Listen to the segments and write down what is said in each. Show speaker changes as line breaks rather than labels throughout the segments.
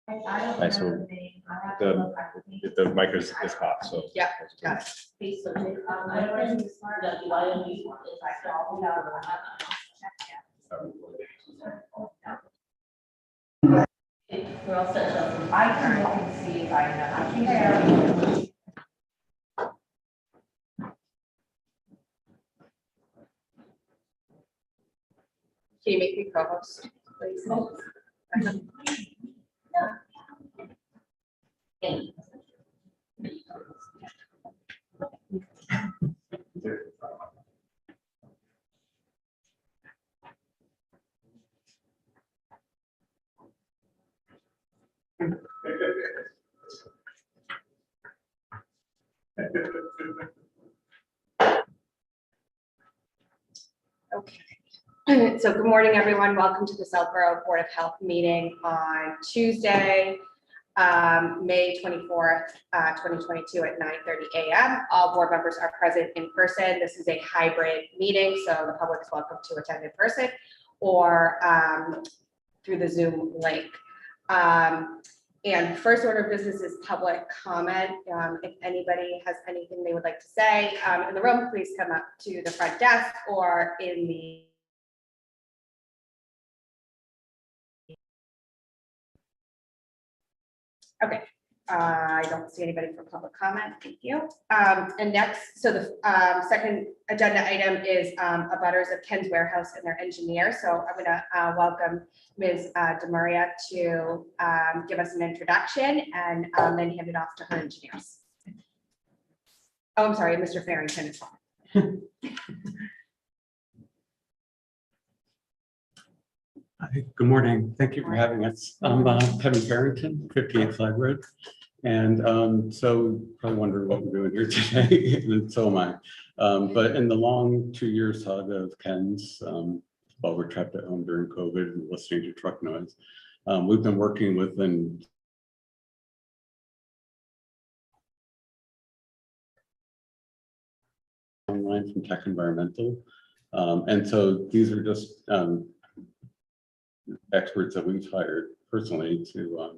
Right, so the mic is hot, so.
Yeah, got it.
We're all set up.
I can see if I know. I think I Can you make me co-host, please? Okay. So good morning, everyone. Welcome to the Southborough Board of Health meeting on Tuesday, May 24th, 2022 at 9:30 a.m. All board members are present in person. This is a hybrid meeting, so the public is welcome to attend in person or through the Zoom link. And first order of business is public comment. If anybody has anything they would like to say in the room, please come up to the front desk or in the Okay, I don't see anybody for public comment. Thank you. And next, so the second agenda item is abutters of Ken's Warehouse and their engineer. So I'm going to welcome Ms. DeMaria to give us an introduction and then hand it off to her engineers. Oh, I'm sorry, Mr. Farrington is on.
Hi, good morning. Thank you for having us. I'm Kevin Farrington, 58 Flag Road. And so you probably wonder what we're doing here today, and so am I. But in the long 2-year saga of Ken's, while we're trapped at home during COVID and listening to truck noise, we've been working with an online from Tech Environmental. And so these are just experts that we've hired personally to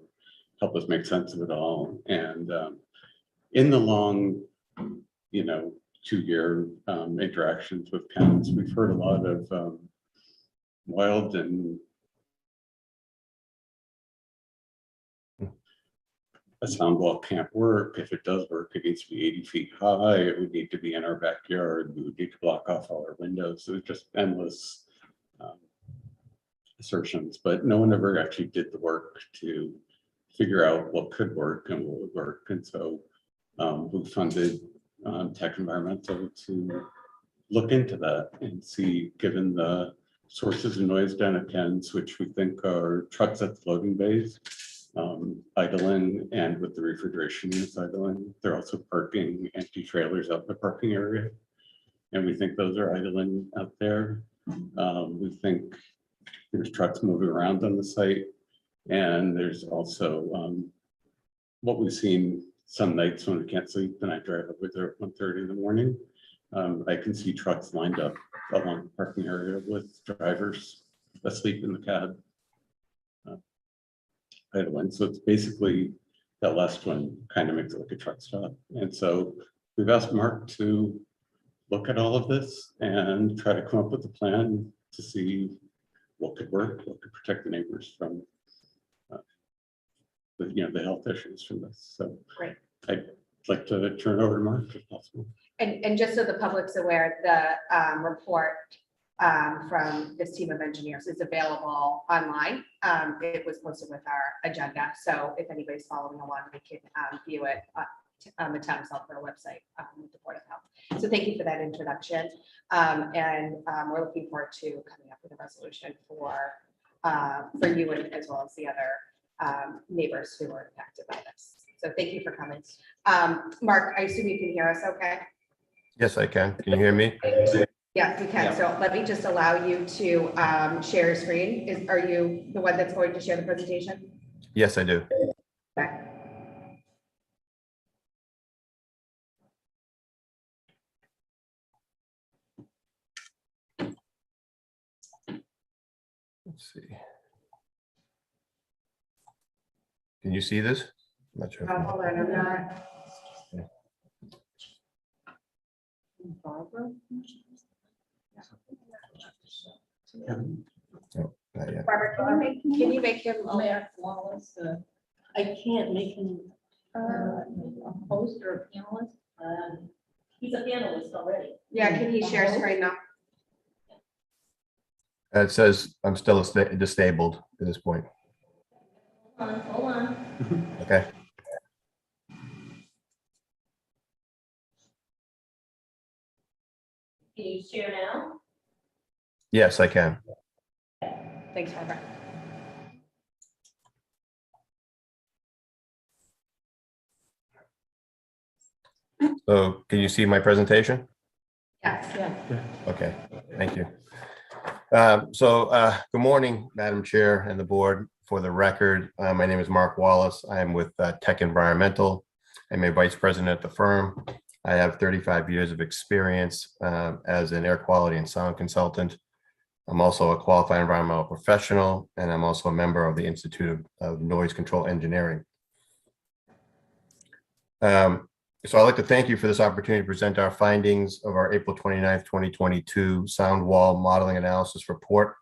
help us make sense of it all. And in the long, 2-year interactions with Ken's, we've heard a lot of wild and a sound wall can't work. If it does work, it needs to be 80 feet high. It would need to be in our backyard. We would need to block off all our windows. So it's just endless assertions, but no one ever actually did the work to figure out what could work and what would work. And so we funded Tech Environmental to look into that and see, given the sources of noise down at Ken's, which we think are trucks at the loading bays, idling, and with the refrigeration units idling. They're also parking empty trailers out in the parking area. And we think those are idling out there. We think there's trucks moving around on the site. And there's also what we've seen some nights when we can't sleep and I drive up with her at 1:30 in the morning. I can see trucks lined up along the parking area with drivers asleep in the cab. Idling. So it's basically that last one kind of makes it like a truck stop. And so we've asked Mark to look at all of this and try to come up with a plan to see what could work, what could protect the neighbors from the health issues from this. So
Great.
I'd like to turn it over to Mark if possible.
And just so the public's aware, the report from this team of engineers is available online. It was posted with our agenda. So if anybody's following along, they can view it on the town Southborough website with the Board of Health. So thank you for that introduction. And we're looking forward to coming up with a resolution for you and as well as the other neighbors who are impacted by this. So thank you for coming. Mark, I assume you can hear us okay?
Yes, I can. Can you hear me?
Yeah, we can.
Yeah.
So let me just allow you to share your screen. Are you the one that's going to share the presentation?
Yes, I do.
Okay.
Let's see. Can you see this? I'm not sure.
Hold on, I'm not.
No, not yet.
Barbara, can you make him?
Mayor Wallace, I can't make him a host or a panelist. He's a panelist already.
Yeah, can he share screen now?
It says I'm still disabled at this point.
Hold on.
Okay.
Can you share now?
Yes, I can.
Thanks, Barbara.
So can you see my presentation?
Yes.
Yeah.
Okay, thank you. Good morning, Madam Chair and the board. For the record, my name is Mark Wallace. I am with Tech Environmental. I'm a vice president at the firm. I have 35 years of experience as an air quality and sound consultant. I'm also a qualified environmental professional, and I'm also a member of the Institute of Noise Control Engineering. So I'd like to thank you for this opportunity to present our findings of our April 29th, 2022 sound wall modeling analysis report.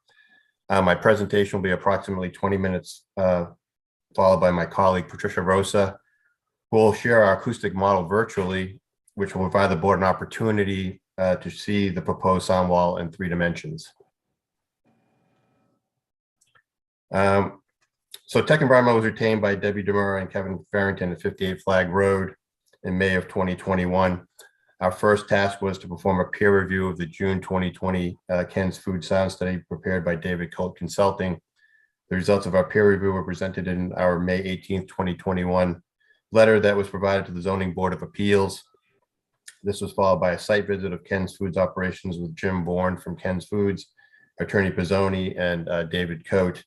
My presentation will be approximately 20 minutes, followed by my colleague Patricia Rosa, who will share our acoustic model virtually, which will provide the board an opportunity to see the proposed sound wall in 3 dimensions. So Tech Environmental was retained by Debbie Demura and Kevin Farrington at 58 Flag Road in May of 2021. Our first task was to perform a peer review of the June 2020 Ken's Food Sound Study prepared by David Colt Consulting. The results of our peer review were presented in our May 18th, 2021 letter that was provided to the Zoning Board of Appeals. This was followed by a site visit of Ken's Foods operations with Jim Bourne from Ken's Foods, Attorney Pizzoni, and David Cote.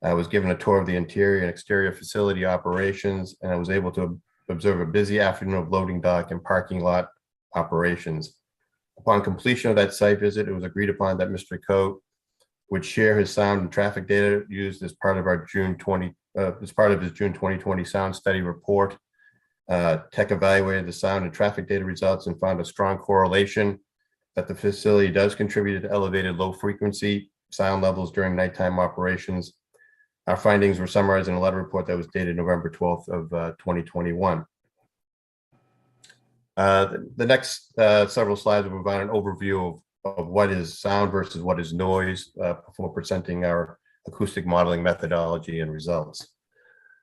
I was given a tour of the interior and exterior facility operations, and I was able to observe a busy afternoon of loading dock and parking lot operations. Upon completion of that site visit, it was agreed upon that Mr. Cote would share his sound and traffic data used as part of our as part of his June 2020 sound study report. Tech evaluated the sound and traffic data results and found a strong correlation that the facility does contribute to elevated low frequency sound levels during nighttime operations. Our findings were summarized in a letter report that was dated November 12th of 2021. The next several slides will provide an overview of what is sound versus what is noise before presenting our acoustic modeling methodology and results.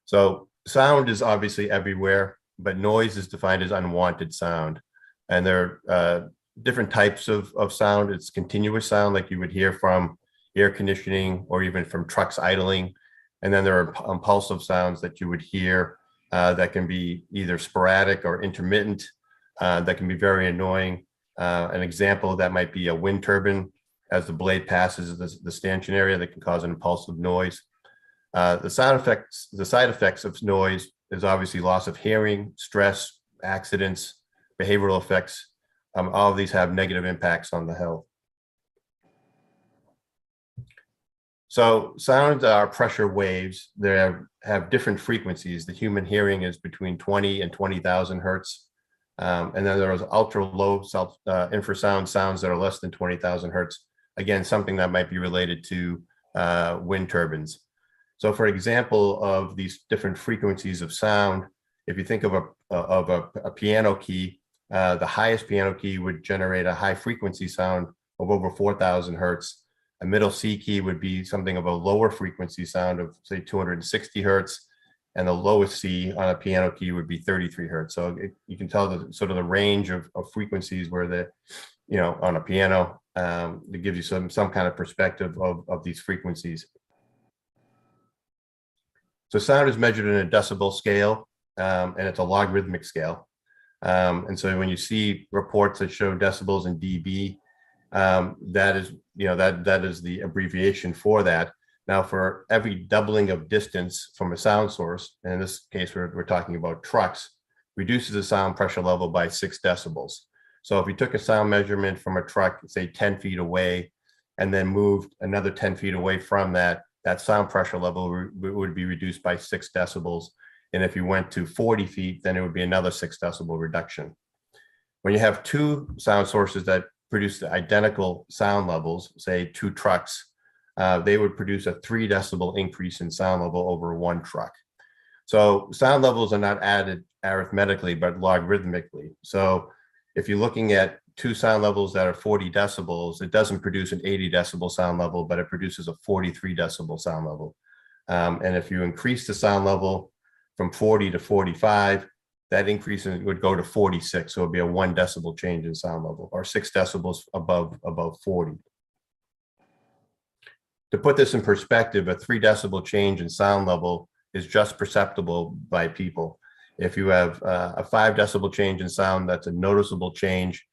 So sound is obviously everywhere, but noise is defined as unwanted sound. And there are different types of sound. It's continuous sound like you would hear from air conditioning or even from trucks idling. And then there are impulsive sounds that you would hear that can be either sporadic or intermittent, that can be very annoying. An example of that might be a wind turbine as the blade passes the stanchion area that can cause an impulsive noise. The side effects of noise is obviously loss of hearing, stress, accidents, behavioral effects. All of these have negative impacts on the health. So sounds are pressure waves. They have different frequencies. The human hearing is between 20 and 20,000 hertz. And then there's ultra low infrasound sounds that are less than 20,000 hertz. Again, something that might be related to wind turbines. So for example, of these different frequencies of sound, if you think of a piano key, the highest piano key would generate a high frequency sound of over 4,000 hertz. A middle C key would be something of a lower frequency sound of say 260 hertz, and the lowest C on a piano key would be 33 hertz. So you can tell the sort of the range of frequencies where on a piano, it gives you some kind of perspective of these frequencies. So sound is measured in a decibel scale, and it's a logarithmic scale. And so when you see reports that show decibels in dB, that is the abbreviation for that. Now, for every doubling of distance from a sound source, and in this case, we're talking about trucks, reduces the sound pressure level by 6 decibels. So if you took a sound measurement from a truck, say 10 feet away, and then moved another 10 feet away from that sound pressure level would be reduced by 6 decibels. And if you went to 40 feet, then it would be another 6 decibel reduction. When you have two sound sources that produce the identical sound levels, say 2 trucks, they would produce a 3 decibel increase in sound level over 1 truck. So sound levels are not added arithmetically, but logarithmically. So if you're looking at 2 sound levels that are 40 decibels, it doesn't produce an 80 decibel sound level, but it produces a 43 decibel sound level. And if you increase the sound level from 40 to 45, that increase would go to 46. So it'd be a 1 decibel change in sound level, or 6 decibels above 40. To put this in perspective, a 3 decibel change in sound level is just perceptible by people. If you have a 5 decibel change in sound, that's a noticeable change.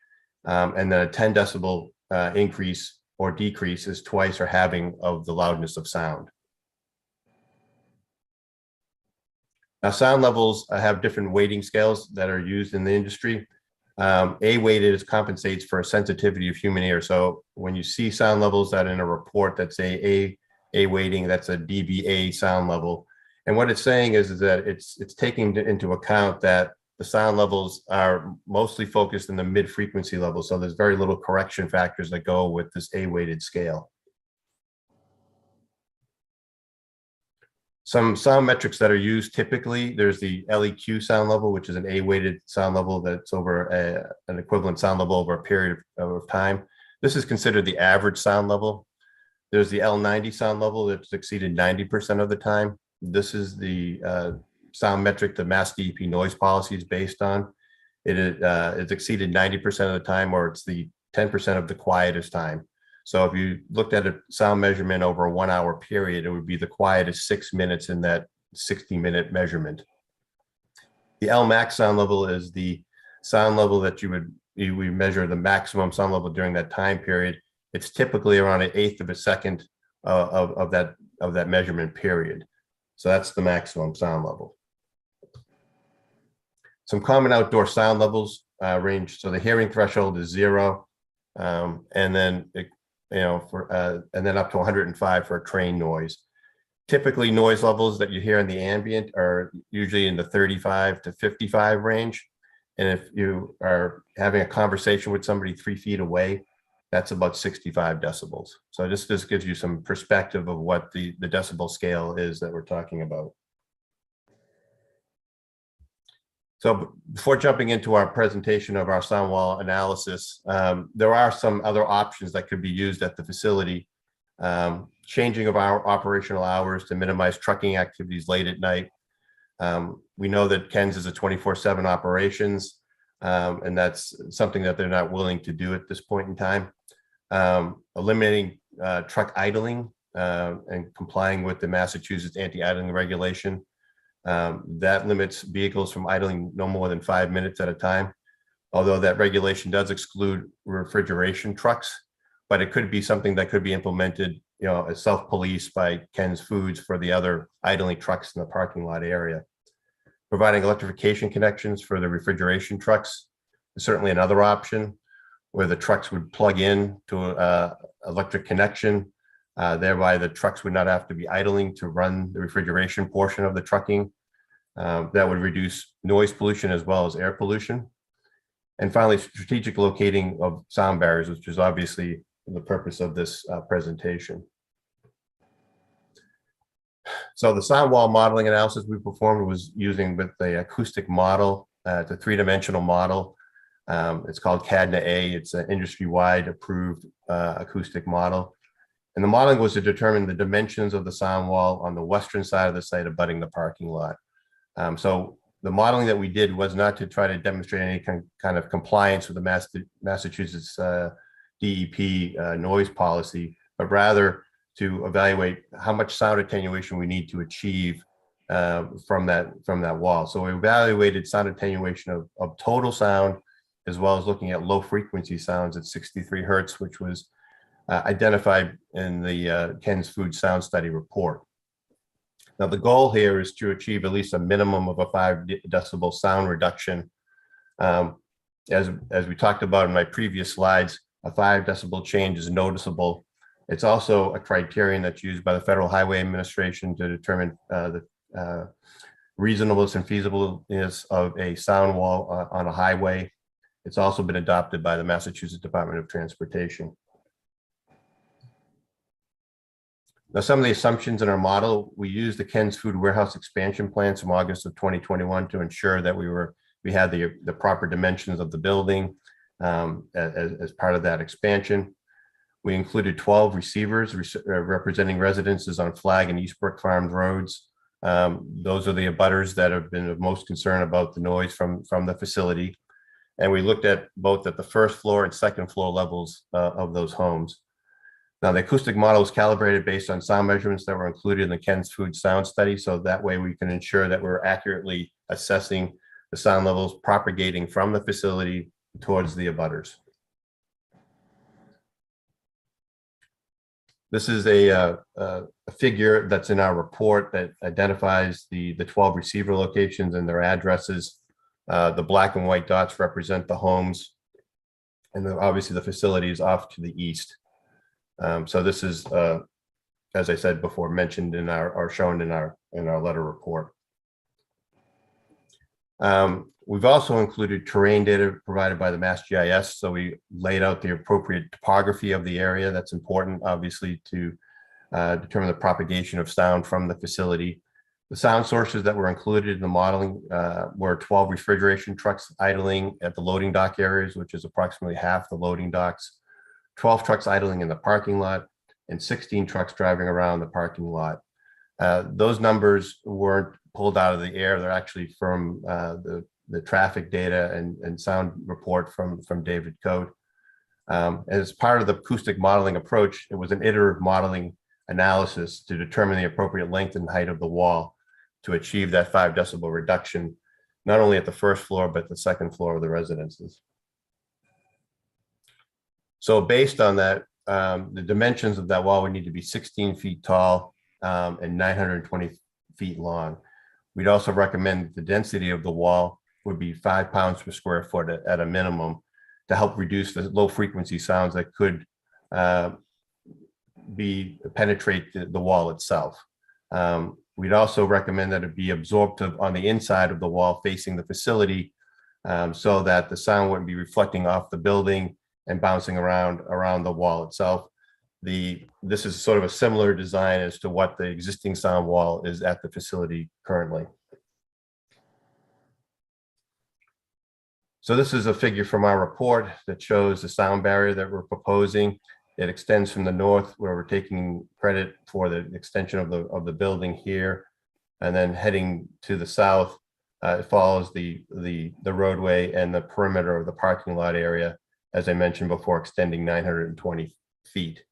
And then a 10 decibel increase or decrease is twice or halving of the loudness of sound. Now, sound levels have different weighting scales that are used in the industry. A-weighted compensates for a sensitivity of human ear. So when you see sound levels that in a report that say A weighting, that's a dBA sound level. And what it's saying is that it's taking into account that the sound levels are mostly focused in the mid-frequency level. So there's very little correction factors that go with this A-weighted scale. Some sound metrics that are used typically, there's the LEQ sound level, which is an A-weighted sound level that's over an equivalent sound level over a period of time. This is considered the average sound level. There's the L90 sound level that's exceeded 90% of the time. This is the sound metric the Mass DEP noise policy is based on. It's exceeded 90% of the time, or it's the 10% of the quietest time. So if you looked at a sound measurement over a 1 hour period, it would be the quietest 6 minutes in that 60-minute measurement. The Lmax sound level is the sound level that we measure the maximum sound level during that time period. It's typically around 1/8 of a second of that measurement period. So that's the maximum sound level. Some common outdoor sound levels range. So the hearing threshold is 0, and then and then up to 105 for a train noise. Typically, noise levels that you hear in the ambient are usually in the 35 to 55 range. And if you are having a conversation with somebody 3 feet away, that's about 65 decibels. So this gives you some perspective of what the decibel scale is that we're talking about. So before jumping into our presentation of our sound wall analysis, there are some other options that could be used at the facility. Changing of our operational hours to minimize trucking activities late at night. We know that Ken's is a 24/7 operations, and that's something that they're not willing to do at this point in time. Eliminating truck idling and complying with the Massachusetts anti-idling regulation. That limits vehicles from idling no more than 5 minutes at a time, although that regulation does exclude refrigeration trucks, but it could be something that could be implemented, as self-police by Ken's Foods for the other idling trucks in the parking lot area. Providing electrification connections for the refrigeration trucks is certainly another option, where the trucks would plug in to an electric connection. Thereby, the trucks would not have to be idling to run the refrigeration portion of the trucking. That would reduce noise pollution as well as air pollution. And finally, strategic locating of sound barriers, which is obviously the purpose of this presentation. So the sound wall modeling analysis we performed was using with the acoustic model. It's a 3-dimensional model. It's called CADNA-A. It's an industry-wide approved acoustic model. And the modeling was to determine the dimensions of the sound wall on the western side of the site abutting the parking lot. So the modeling that we did was not to try to demonstrate any kind of compliance with the Massachusetts DEP noise policy, but rather to evaluate how much sound attenuation we need to achieve from that wall. So we evaluated sound attenuation of total sound, as well as looking at low frequency sounds at 63 hertz, which was identified in the Ken's Food Sound Study report. Now, the goal here is to achieve at least a minimum of a 5 decibel sound reduction. As we talked about in my previous slides, a 5 decibel change is noticeable. It's also a criterion that's used by the Federal Highway Administration to determine the reasonableness and feasibleness of a sound wall on a highway. It's also been adopted by the Massachusetts Department of Transportation. Now, some of the assumptions in our model, we used the Ken's Food Warehouse expansion plans from August of 2021 to ensure that we had the proper dimensions of the building as part of that expansion. We included 12 receivers representing residences on Flag and Eastbrook Farms roads. Those are the abutters that have been of most concern about the noise from the facility. And we looked at both at the first floor and second floor levels of those homes. Now, the acoustic model was calibrated based on sound measurements that were included in the Ken's Food sound study. So that way we can ensure that we're accurately assessing the sound levels propagating from the facility towards the abutters. This is a figure that's in our report that identifies the 12 receiver locations and their addresses. The black and white dots represent the homes, and then obviously the facility is off to the east. So this is, as I said before, mentioned in or shown in our letter report. We've also included terrain data provided by the Mass GIS. So we laid out the appropriate topography of the area. That's important, obviously, to determine the propagation of sound from the facility. The sound sources that were included in the modeling were 12 refrigeration trucks idling at the loading dock areas, which is approximately half the loading docks, 12 trucks idling in the parking lot, and 16 trucks driving around the parking lot. Those numbers weren't pulled out of the air. They're actually from the traffic data and sound report from David Cote. As part of the acoustic modeling approach, it was an iterative modeling analysis to determine the appropriate length and height of the wall to achieve that 5 decibel reduction, not only at the first floor, but the second floor of the residences. So based on that, the dimensions of that wall would need to be 16 feet tall and 920 feet long. We'd also recommend that the density of the wall would be 5 pounds per square foot at a minimum to help reduce the low frequency sounds that could penetrate the wall itself. We'd also recommend that it be absorptive on the inside of the wall facing the facility so that the sound wouldn't be reflecting off the building and bouncing around the wall itself. This is sort of a similar design as to what the existing sound wall is at the facility currently. So this is a figure from our report that shows the sound barrier that we're proposing. It extends from the north, where we're taking credit for the extension of the building here, and then heading to the south, it follows the roadway and the perimeter of the parking lot area, as I mentioned before, extending 920 feet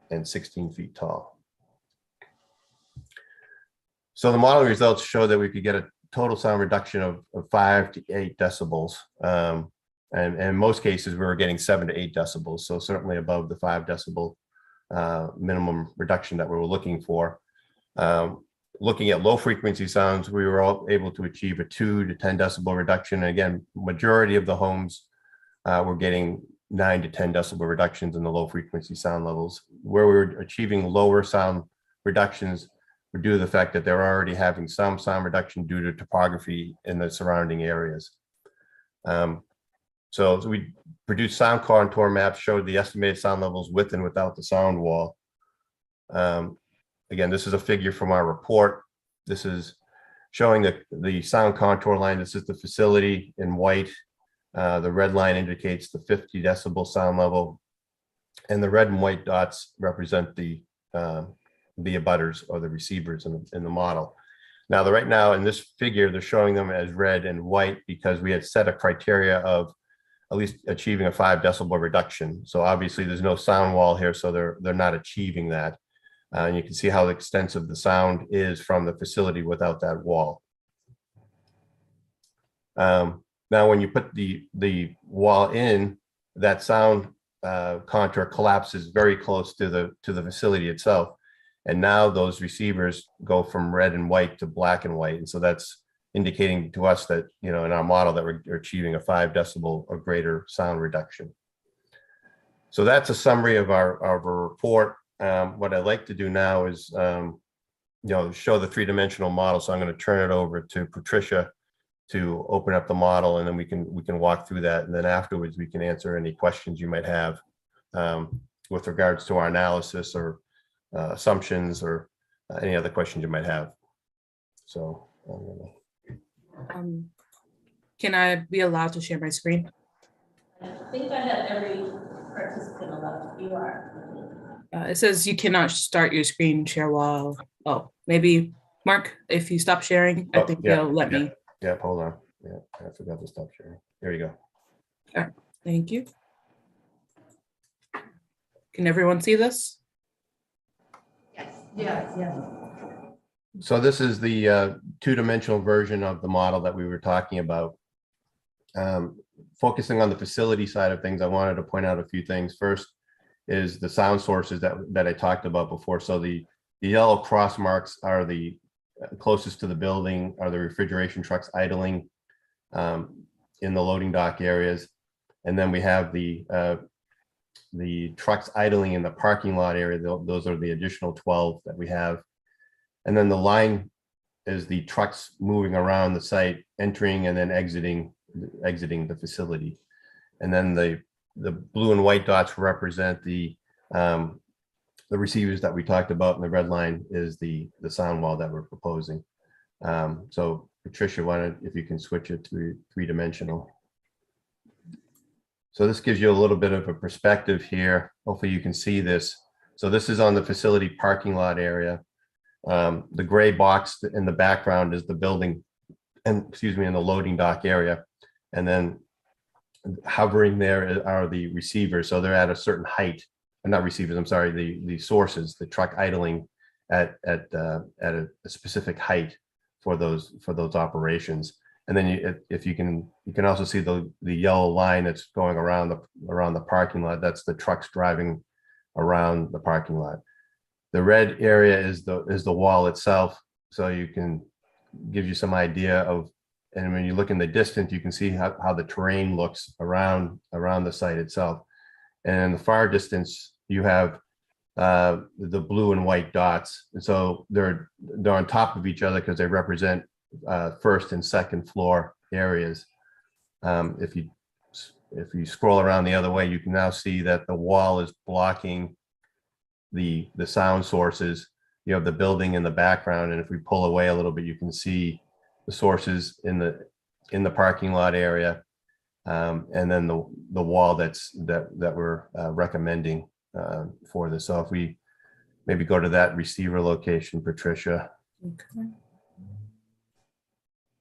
and 16 feet tall. So the modeling results show that we could get a total sound reduction of 5 to 8 decibels. And in most cases, we were getting 7 to 8 decibels. So certainly above the 5 decibel minimum reduction that we were looking for. Looking at low frequency sounds, we were all able to achieve a 2 to 10 decibel reduction. And again, majority of the homes were getting 9 to 10 decibel reductions in the low frequency sound levels. Where we were achieving lower sound reductions were due to the fact that they're already having some sound reduction due to topography in the surrounding areas. So we produced sound contour maps, showed the estimated sound levels with and without the sound wall. Again, this is a figure from our report. This is showing the sound contour line. This is the facility in white. The red line indicates the 50 decibel sound level, and the red and white dots represent the abutters or the receivers in the model. Now, right now in this figure, they're showing them as red and white because we had set a criteria of at least achieving a 5 decibel reduction. So obviously there's no sound wall here, so they're not achieving that. And you can see how extensive the sound is from the facility without that wall. Now, when you put the wall in, that sound contour collapses very close to the facility itself. And now those receivers go from red and white to black and white. And so that's indicating to us that, you know, in our model that we're achieving a 5 decibel or greater sound reduction. So that's a summary of our report. What I'd like to do now is show the three-dimensional model. So I'm going to turn it over to Patricia to open up the model, and then we can walk through that. And then afterwards, we can answer any questions you might have with regards to our analysis or assumptions or any other questions you might have. So
Can I be allowed to share my screen?
I think I have every participant allowed. You are.
It says you cannot start your screen share while, oh, maybe Mark, if you stop sharing, I
Oh,
think
yeah,
they'll let
yeah.
me.
Yeah, hold on. Yeah, I forgot to stop sharing. There you go.
Thank you. Can everyone see this?
Yes.
So this is the two-dimensional version of the model that we were talking about. Focusing on the facility side of things, I wanted to point out a few things. First is the sound sources that I talked about before. So the yellow cross marks are the closest to the building, are the refrigeration trucks idling in the loading dock areas. And then we have the trucks idling in the parking lot area. Those are the additional 12 that we have. And then the line is the trucks moving around the site, entering and then exiting the facility. And then the blue and white dots represent the receivers that we talked about, and the red line is the sound wall that we're proposing. So Patricia, if you can switch it to three-dimensional. So this gives you a little bit of a perspective here. Hopefully you can see this. So this is on the facility parking lot area. The gray box in the background is the building, and in the loading dock area. And then hovering there are the receivers. So they're at a certain height. Not receivers, I'm sorry, the sources, the truck idling at a specific height for those operations. And then if you can also see the yellow line that's going around the parking lot. That's the trucks driving around the parking lot. The red area is the wall itself. So you can give you some idea of, and when you look in the distance, you can see how the terrain looks around the site itself. And in the far distance, you have the blue and white dots. And so they're on top of each other because they represent first and second floor areas. If you scroll around the other way, you can now see that the wall is blocking the sound sources. You have the building in the background, and if we pull away a little bit, you can see the sources in the parking lot area, and then the wall that we're recommending for this. So if we maybe go to that receiver location, Patricia.
Okay.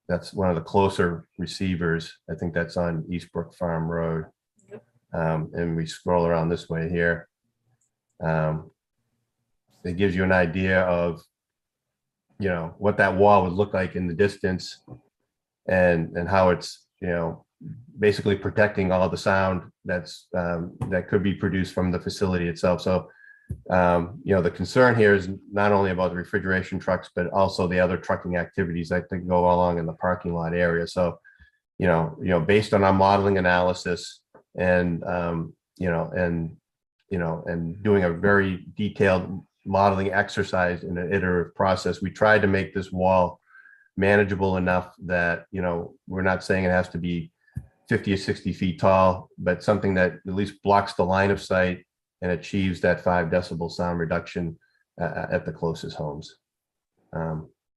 That's one of the closer receivers. I think that's on Eastbrook Farm Road.
Yep.
And we scroll around this way here. It gives you an idea of, what that wall would look like in the distance, and how it's, basically protecting all the sound that could be produced from the facility itself. So, the concern here is not only about the refrigeration trucks, but also the other trucking activities that go along in the parking lot area. So, based on our modeling analysis and doing a very detailed modeling exercise in an iterative process, we tried to make this wall manageable enough that, we're not saying it has to be 50 or 60 feet tall, but something that at least blocks the line of sight and achieves that 5 decibel sound reduction at the closest homes.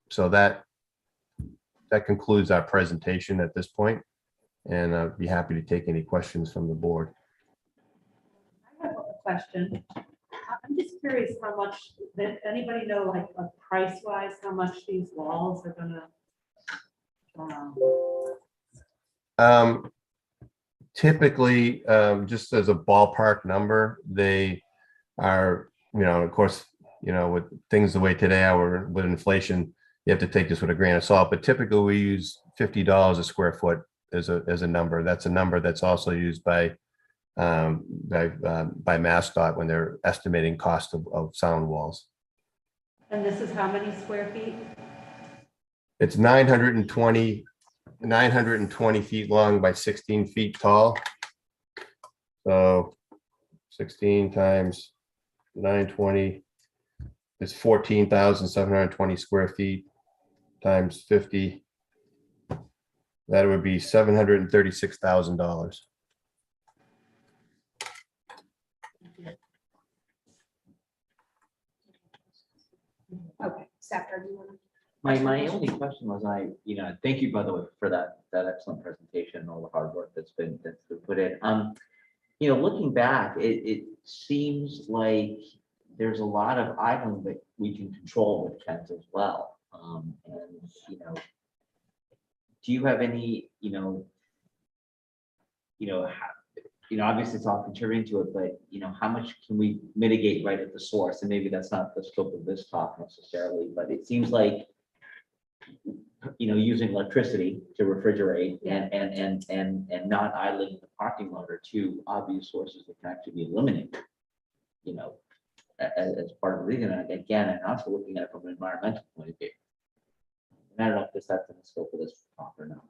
So that concludes our presentation at this point, and I'd be happy to take any questions from the board.
I have a question. I'm just curious how much, did anybody know, like, price wise, how much these walls are gonna?
Typically, just as a ballpark number, they are, of course, with things the way today are with inflation, you have to take this with a grain of salt, but typically we use $50 a square foot as a number. That's a number that's also used by MassDOT when they're estimating cost of sound walls.
And this is how many square feet?
It's 920 feet long by 16 feet tall. So 16 times 920 is 14,720 square feet times 50. That would be $736,000.
Okay, Safra, do you want to?
My only question was, thank you, by the way, for that excellent presentation and all the hard work that's been put in. Looking back, it seems like there's a lot of idling that we can control with Kent as well. Do you have any, obviously it's all contributing to it, but how much can we mitigate right at the source? And maybe that's not the scope of this talk necessarily, but it seems like using electricity to refrigerate and not idling the parking lot are two obvious sources that can actually be eliminated, as part of the reason. And again, and also looking at it from an environmental point of view. And I don't know if that's in the scope of this talk or not.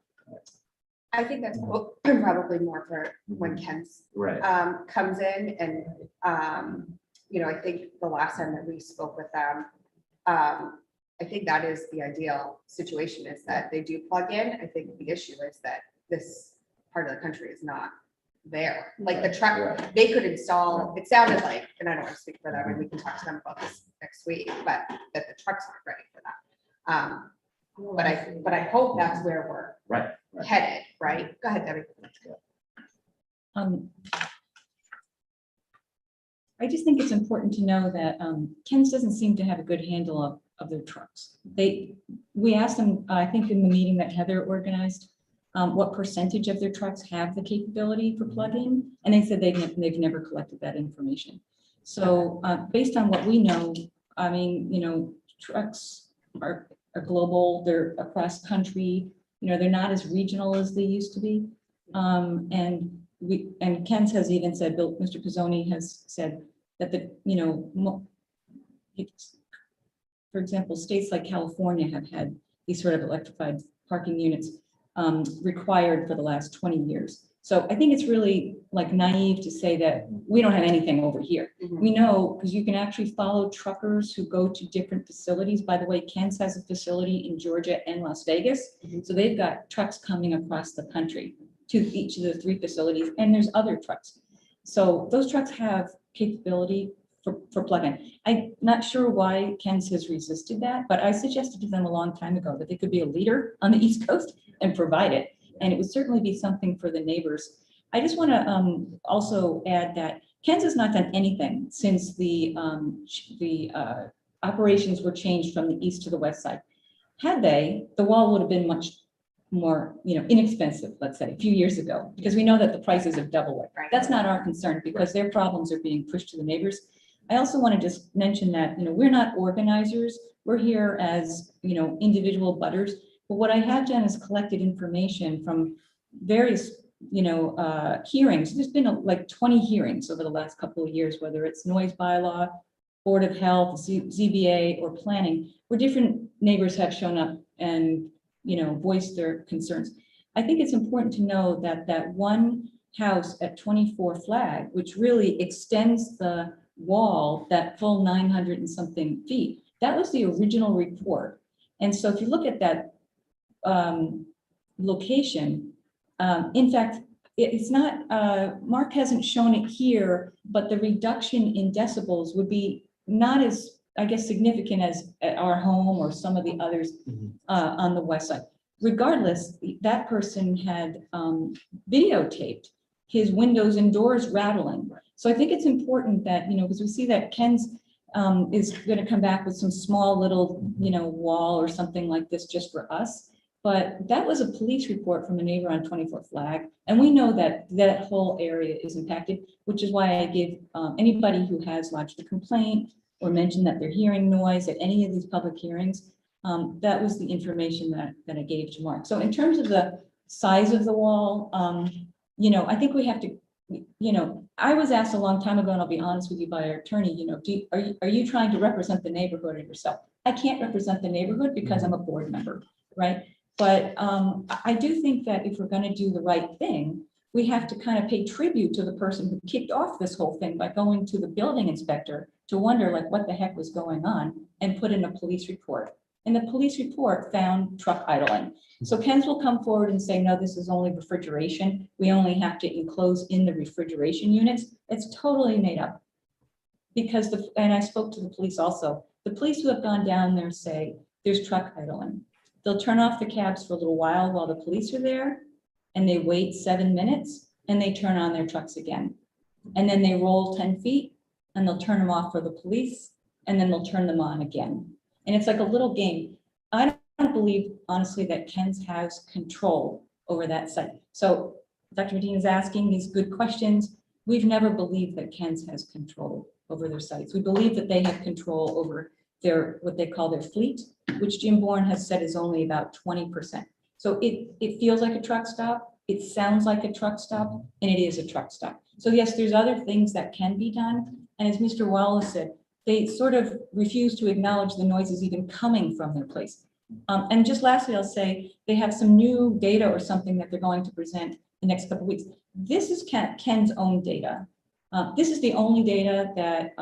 I think that's probably more for when Ken's
Right.
comes in and, I think the last time that we spoke with them, I think that is the ideal situation, is that they do plug in. I think the issue is that this part of the country is not there. Like the truck,
Right.
they could install, it sounded like, and I don't want to speak for them, and we can talk to them about this next week, but that the trucks aren't ready for that. But I hope that's where we're
Right.
headed, right? Go ahead, Debbie.
I just think it's important to know that Ken's doesn't seem to have a good handle of their trucks. We asked them, I think in the meeting that Heather organized, what percentage of their trucks have the capability for plug-in, and they said they've never collected that information. So based on what we know, I mean, trucks are global, they're across country, they're not as regional as they used to be. And Ken's has even said, Mr. Pizzoni has said that for example, states like California have had these sort of electrified parking units required for the last 20 years. So I think it's really like naive to say that we don't have anything over here.
Mhm.
We know, because you can actually follow truckers who go to different facilities. By the way, Ken's has a facility in Georgia and Las Vegas.
Mhm.
So they've got trucks coming across the country to each of the 3 facilities, and there's other trucks. So those trucks have capability for plug-in. I'm not sure why Ken's has resisted that, but I suggested to them a long time ago that they could be a leader on the East Coast and provide it. And it would certainly be something for the neighbors. I just want to also add that Ken's has not done anything since the operations were changed from the east to the west side. Had they, the wall would have been much more, inexpensive, let's say, a few years ago, because we know that the prices have doubled.
Right.
That's not our concern, because their problems are being pushed to the neighbors. I also want to just mention that, we're not organizers. We're here as, individual butters. But what I have done is collected information from various, hearings. There's been like 20 hearings over the last couple of years, whether it's noise bylaw, Board of Health, ZBA, or planning, where different neighbors have shown up and, voiced their concerns. I think it's important to know that that one house at 24 Flag, which really extends the wall, that full 900 and something feet, that was the original report. And so if you look at that location, in fact, it's not, Mark hasn't shown it here, but the reduction in decibels would be not as, I guess, significant as at our home or some of the others on the west side. Regardless, that person had videotaped his windows and doors rattling. So I think it's important that, because we see that Ken's is going to come back with some small little, wall or something like this just for us. But that was a police report from a neighbor on 24 Flag. And we know that that whole area is impacted, which is why I give anybody who has lodged a complaint or mentioned that they're hearing noise at any of these public hearings, that was the information that I gave to Mark. So in terms of the size of the wall, I think we have to, I was asked a long time ago, and I'll be honest with you, by our attorney, are you trying to represent the neighborhood or yourself? I can't represent the neighborhood because I'm a board member, right? But I do think that if we're going to do the right thing, we have to kind of pay tribute to the person who kicked off this whole thing by going to the building inspector to wonder like what the heck was going on and put in a police report. And the police report found truck idling. So Ken's will come forward and say, no, this is only refrigeration. We only have to enclose in the refrigeration units. It's totally made up. Because and I spoke to the police also. The police who have gone down there say there's truck idling. They'll turn off the cabs for a little while the police are there, and they wait 7 minutes and they turn on their trucks again. And then they roll 10 feet and they'll turn them off for the police, and then they'll turn them on again. And it's like a little game. I don't believe, honestly, that Ken's has control over that site. So Dr. Medina is asking these good questions. We've never believed that Ken's has control over their sites. We believe that they have control over their, what they call their fleet, which Jim Bourne has said is only about 20%. So it feels like a truck stop, it sounds like a truck stop, and it is a truck stop. So yes, there's other things that can be done. And as Mr. Wallace said, they sort of refuse to acknowledge the noises even coming from their place. And just lastly, I'll say they have some new data or something that they're going to present the next couple of weeks. This is Ken's own data. This is the only data that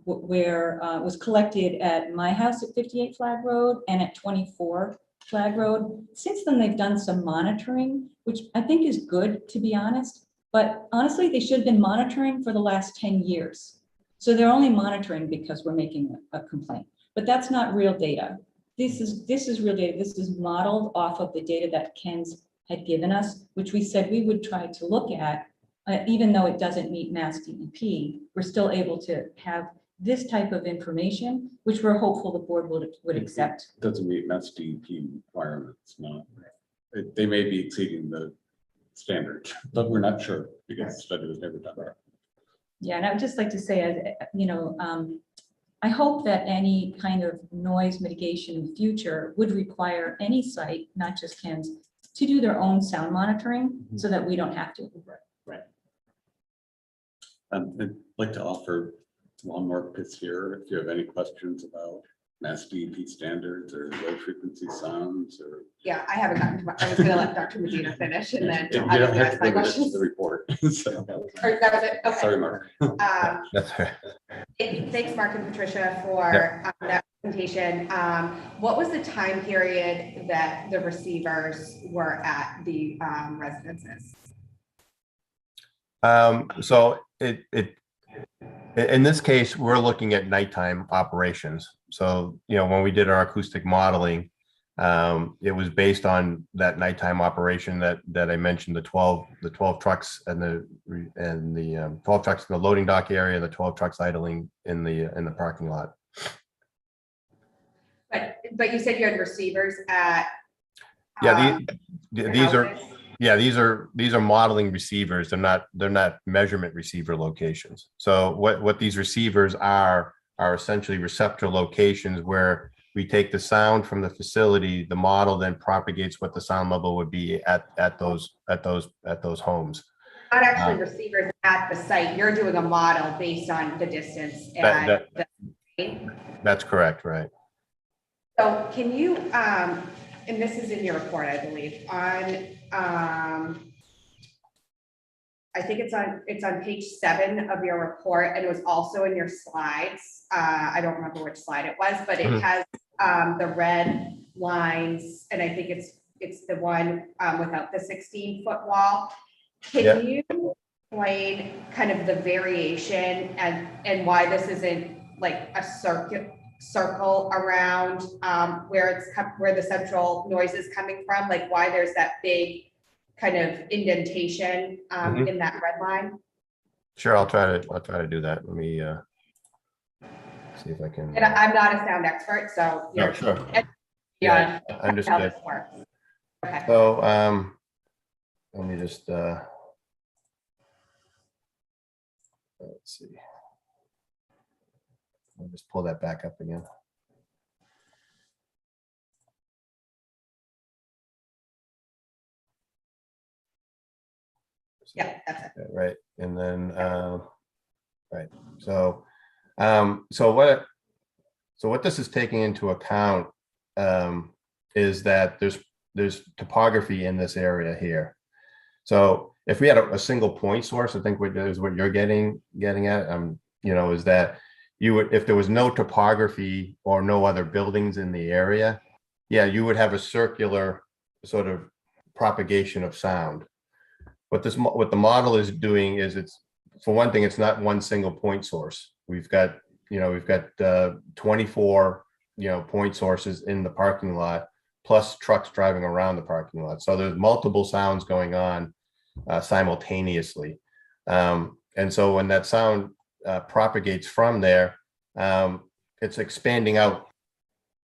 was collected at my house at 58 Flag Road and at 24 Flag Road. Since then, they've done some monitoring, which I think is good, to be honest. But honestly, they should have been monitoring for the last 10 years. So they're only monitoring because we're making a complaint. But that's not real data. This is real data. This is modeled off of the data that Ken's had given us, which we said we would try to look at, even though it doesn't meet Mass DEP. We're still able to have this type of information, which we're hopeful the board would accept.
Doesn't meet Mass DEP requirements, no. They may be exceeding the standard, but we're not sure because the study was never done.
Yeah, and I would just like to say, I hope that any kind of noise mitigation in the future would require any site, not just Ken's, to do their own sound monitoring so that we don't have to.
Right. I'd like to offer one more piece here. If you have any questions about Mass DEP standards or low frequency sounds or.
Yeah, I haven't gotten to, I was gonna let Dr. Medina finish and then.
You
I
don't
can
have
ask
to
my
go to
questions.
the report. So,
Or that was it, okay.
sorry, Mark.
That's right.
Thanks, Mark and Patricia, for that presentation. What was the time period that the receivers were at the residences?
So in this case, we're looking at nighttime operations. So, when we did our acoustic modeling, it was based on that nighttime operation that I mentioned, the 12 trucks and the 12 trucks in the loading dock area, the 12 trucks idling in the parking lot.
But you said you had receivers at.
Yeah,
your
these
houses?
are modeling receivers. They're not measurement receiver locations. So what these receivers are essentially receptor locations where we take the sound from the facility, the model then propagates what the sound level would be at those homes.
Not actually receivers at the site. You're doing a model based on the distance and
That's correct, right?
So can you, and this is in your report, I believe, on, I think it's on page 7 of your report, and it was also in your slides. I don't remember which slide it was, but it has the red lines, and I think it's the one without the 16-foot wall. Can you explain kind of the variation and why this isn't like a circle around where the central noise is coming from, like why there's that big kind of indentation in that red line?
Sure, I'll try to do that. Let me see if I can.
And I'm not a sound expert, so
No, sure.
Yeah,
Understood.
how this works. Okay.
So let me just let's see. I'll just pull that back up again.
Yeah, that's it.
Right, and then right. So what this is taking into account is that there's topography in this area here. So if we had a single point source, I think what is what you're getting at, is that you would, if there was no topography or no other buildings in the area, yeah, you would have a circular sort of propagation of sound. What the model is doing is, it's, for one thing, it's not one single point source. We've got 24, point sources in the parking lot, plus trucks driving around the parking lot. So there's multiple sounds going on simultaneously. And so when that sound propagates from there, it's expanding out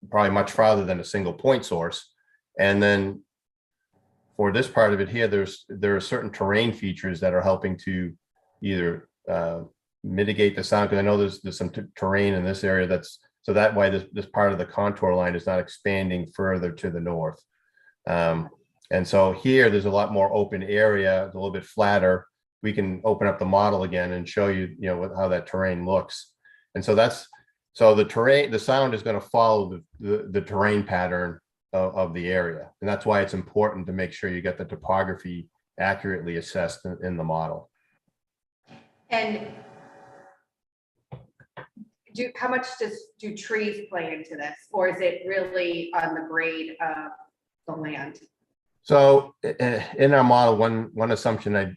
probably much farther than a single point source. And then for this part of it here, there are certain terrain features that are helping to either mitigate the sound, because I know there's some terrain in this area so that way this part of the contour line is not expanding further to the north. And so here there's a lot more open area, it's a little bit flatter. We can open up the model again and show you, how that terrain looks. And so the sound is going to follow the terrain pattern of the area. And that's why it's important to make sure you get the topography accurately assessed in the model.
And how much do trees play into this, or is it really on the grade of the land?
So in our model, one assumption I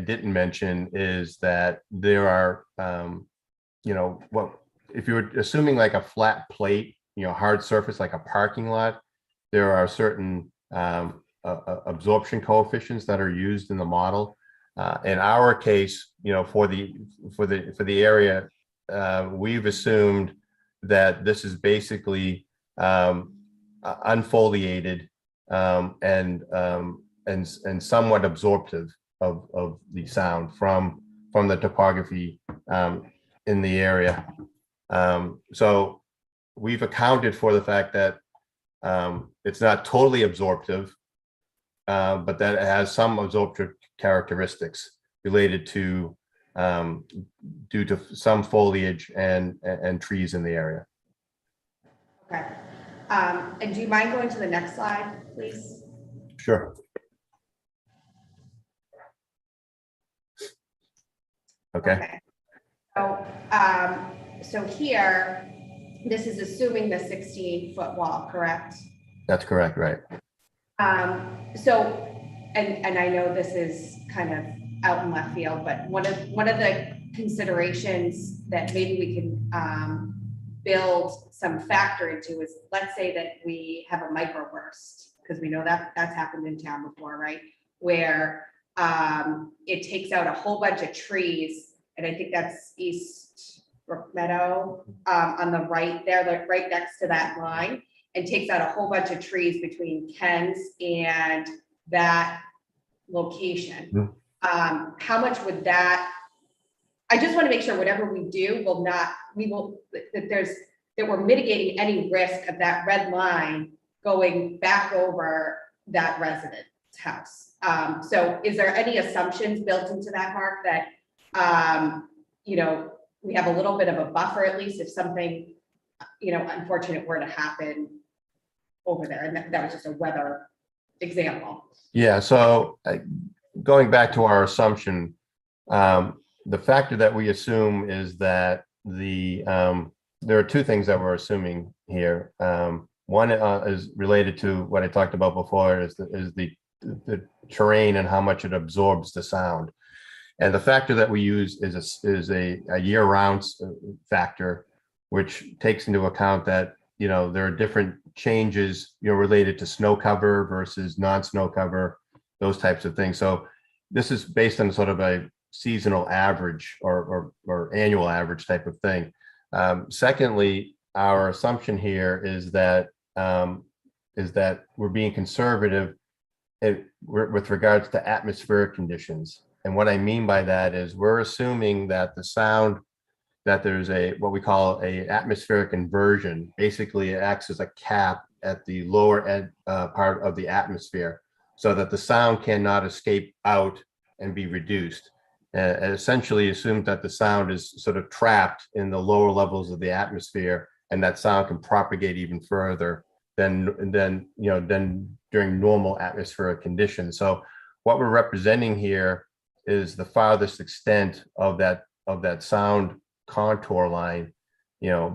didn't mention is that there are, if you were assuming like a flat plate, hard surface like a parking lot, there are certain absorption coefficients that are used in the model. In our case, for the area, we've assumed that this is basically unfoliated and somewhat absorptive of the sound from the topography in the area. So we've accounted for the fact that it's not totally absorptive, but that it has some absorptive characteristics related to due to some foliage and trees in the area.
Okay. And do you mind going to the next slide, please?
Sure. Okay.
So here, this is assuming the 16-foot wall, correct?
That's correct, right?
So, and I know this is kind of out in left field, but one of the considerations that maybe we can build some factor into is, let's say that we have a microburst, because we know that that's happened in town before, right? Where it takes out a whole bunch of trees, and I think that's East Brook Meadow on the right there, like right next to that line, and takes out a whole bunch of trees between Ken's and that location. How much would that, I just want to make sure whatever we do that we're mitigating any risk of that red line going back over that resident's house. So is there any assumptions built into that, Mark, that, we have a little bit of a buffer, at least if something, unfortunate were to happen over there? And that was just a weather example.
Yeah, so going back to our assumption, the factor that we assume is that there are two things that we're assuming here. One is related to what I talked about before, is the terrain and how much it absorbs the sound. And the factor that we use is a year-round factor, which takes into account that there are different changes related to snow cover versus non-snow cover, those types of things. So this is based on sort of a seasonal average or annual average type of thing. Secondly, our assumption here is that we're being conservative with regards to atmospheric conditions. And what I mean by that is we're assuming that the sound, that there's what we call a atmospheric inversion. Basically, it acts as a cap at the lower end part of the atmosphere, so that the sound cannot escape out and be reduced. It essentially assumes that the sound is sort of trapped in the lower levels of the atmosphere, and that sound can propagate even further than during normal atmospheric conditions. So what we're representing here is the farthest extent of that sound contour line,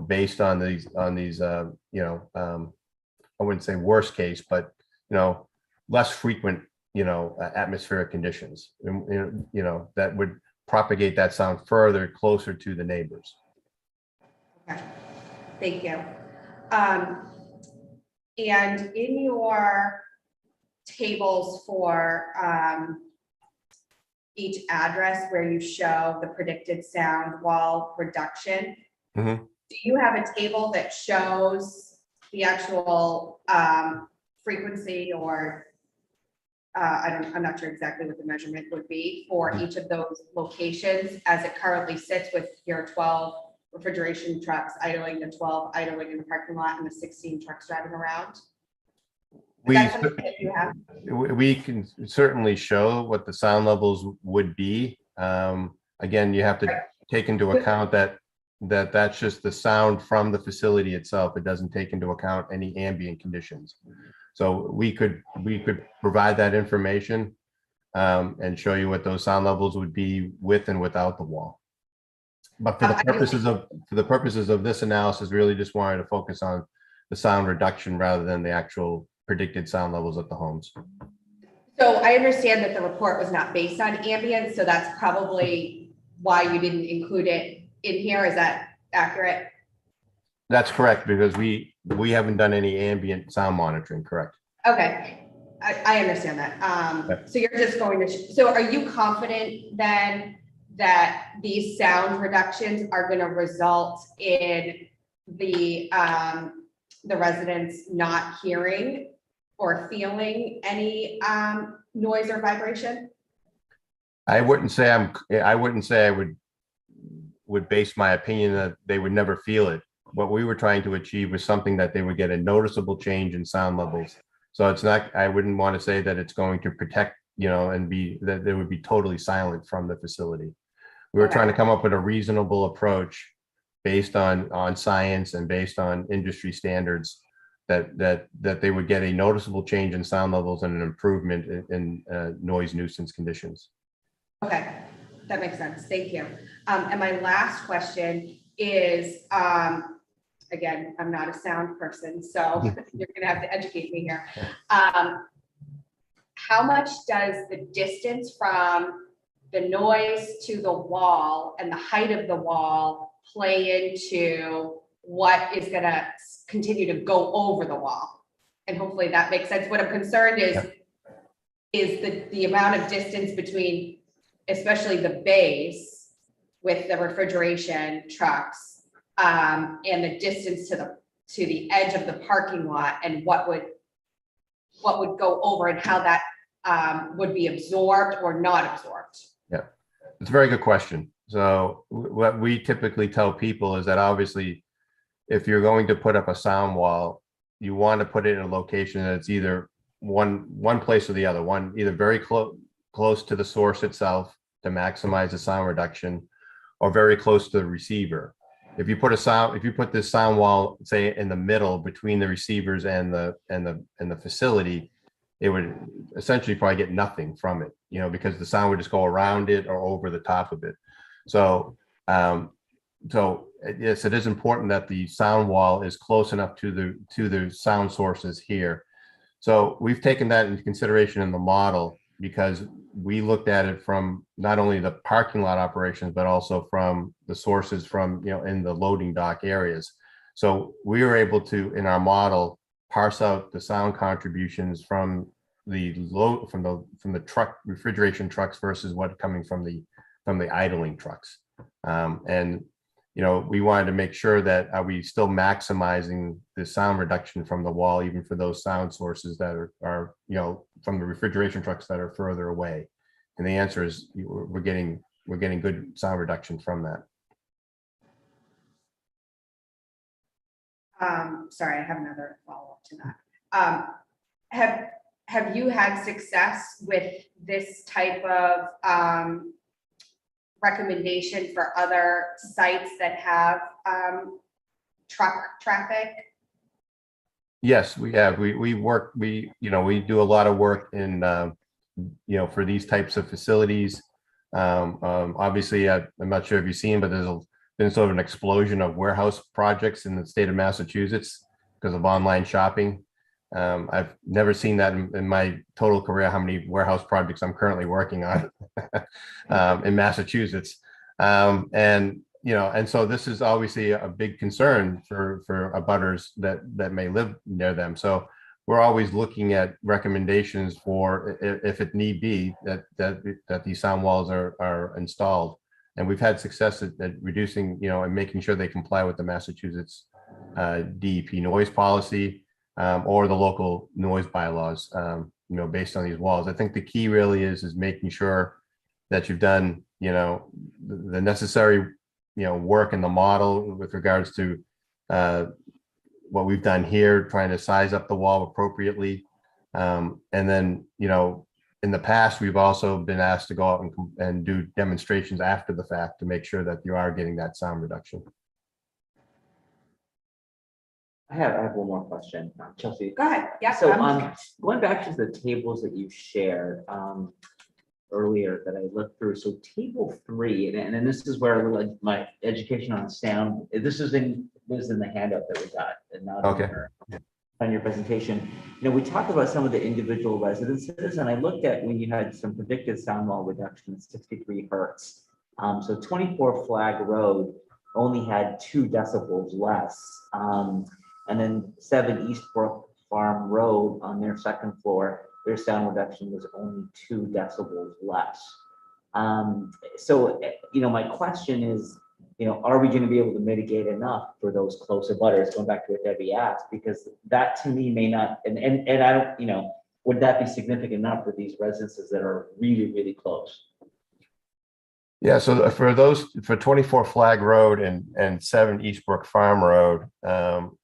based on these, I wouldn't say worst case, but, less frequent, atmospheric conditions, that would propagate that sound further closer to the neighbors.
Okay, thank you. And in your tables for each address where you show the predicted sound wall reduction,
Mhm.
do you have a table that shows the actual frequency or I'm not sure exactly what the measurement would be for each of those locations as it currently sits with your 12 refrigeration trucks idling, the 12 idling in the parking lot, and the 16 trucks driving around?
We,
That's something that you have.
we can certainly show what the sound levels would be. Again, you have to take into account that's just the sound from the facility itself. It doesn't take into account any ambient conditions. So we could provide that information and show you what those sound levels would be with and without the wall. But for the purposes of this analysis, really just wanted to focus on the sound reduction rather than the actual predicted sound levels at the homes.
So I understand that the report was not based on ambient, so that's probably why you didn't include it in here. Is that accurate?
That's correct, because we haven't done any ambient sound monitoring, correct?
Okay, I understand that. So you're just going to, so are you confident then that these sound reductions are going to result in the residents not hearing or feeling any noise or vibration?
I wouldn't say I would base my opinion that they would never feel it. What we were trying to achieve was something that they would get a noticeable change in sound levels. So it's not, I wouldn't want to say that it's going to protect, and be that they would be totally silent from the facility. We were trying to come up with a reasonable approach based on science and based on industry standards that they would get a noticeable change in sound levels and an improvement in noise nuisance conditions. Okay,
that makes sense. Thank you. And my last question is, again, I'm not a sound person, so you're going to have to educate me here. How much does the distance from the noise to the wall and the height of the wall play into what is going to continue to go over the wall? And hopefully that makes sense. What I'm concerned is the amount of distance between, especially the base with the refrigeration trucks, and the distance to the edge of the parking lot, and what would go over and how that would be absorbed or not absorbed.
Yeah, it's a very good question. So what we typically tell people is that obviously, if you're going to put up a sound wall, you want to put it in a location that's either one place or the other. One, either very close to the source itself to maximize the sound reduction, or very close to the receiver. If you put this sound wall, say, in the middle between the receivers and the facility, it would essentially probably get nothing from it, because the sound would just go around it or over the top of it. So, yes, it is important that the sound wall is close enough to the sound sources here. So we've taken that into consideration in the model, because we looked at it from not only the parking lot operations, but also from the sources from, in the loading dock areas. So we were able to, in our model, parse out the sound contributions from the truck refrigeration trucks versus what coming from the idling trucks. And we wanted to make sure that are we still maximizing the sound reduction from the wall, even for those sound sources that are from the refrigeration trucks that are further away. And the answer is we're getting good sound reduction from that.
Sorry, I have another follow-up to that. Have you had success with this type of recommendation for other sites that have truck traffic?
Yes, we have. We do a lot of work in for these types of facilities. Obviously, I'm not sure if you've seen, but there's been sort of an explosion of warehouse projects in the state of Massachusetts because of online shopping. I've never seen that in my total career, how many warehouse projects I'm currently working on in Massachusetts. And so this is obviously a big concern for abutters that may live near them. So we're always looking at recommendations for if it need be that these sound walls are installed. And we've had success at reducing, and making sure they comply with the Massachusetts DEP noise policy or the local noise bylaws, based on these walls. I think the key really is making sure that you've done, the necessary, work in the model with regards to what we've done here, trying to size up the wall appropriately. And then, in the past, we've also been asked to go out and do demonstrations after the fact to make sure that you are getting that sound reduction.
I have one more question, Chelsea.
Go ahead. Yeah.
So going back to the tables that you shared earlier that I looked through. So table 3, and then this is where a little my education on sound. This was in the handout that we got, and not on your presentation. We talked about some of the individual residences, and I looked at when you had some predicted sound wall reduction at 63 hertz. So 24 Flag Road only had 2 decibels less. And then 7 Eastbrook Farm Road on their second floor, their sound reduction was only 2 decibels less. So, my question is, are we going to be able to mitigate enough for those closer butters? Going back to what Debbie asked, because that to me may not, and I don't, would that be significant enough for these residences that are really, really close?
Yeah, so for 24 Flag Road and 7 Eastbrook Farm Road, on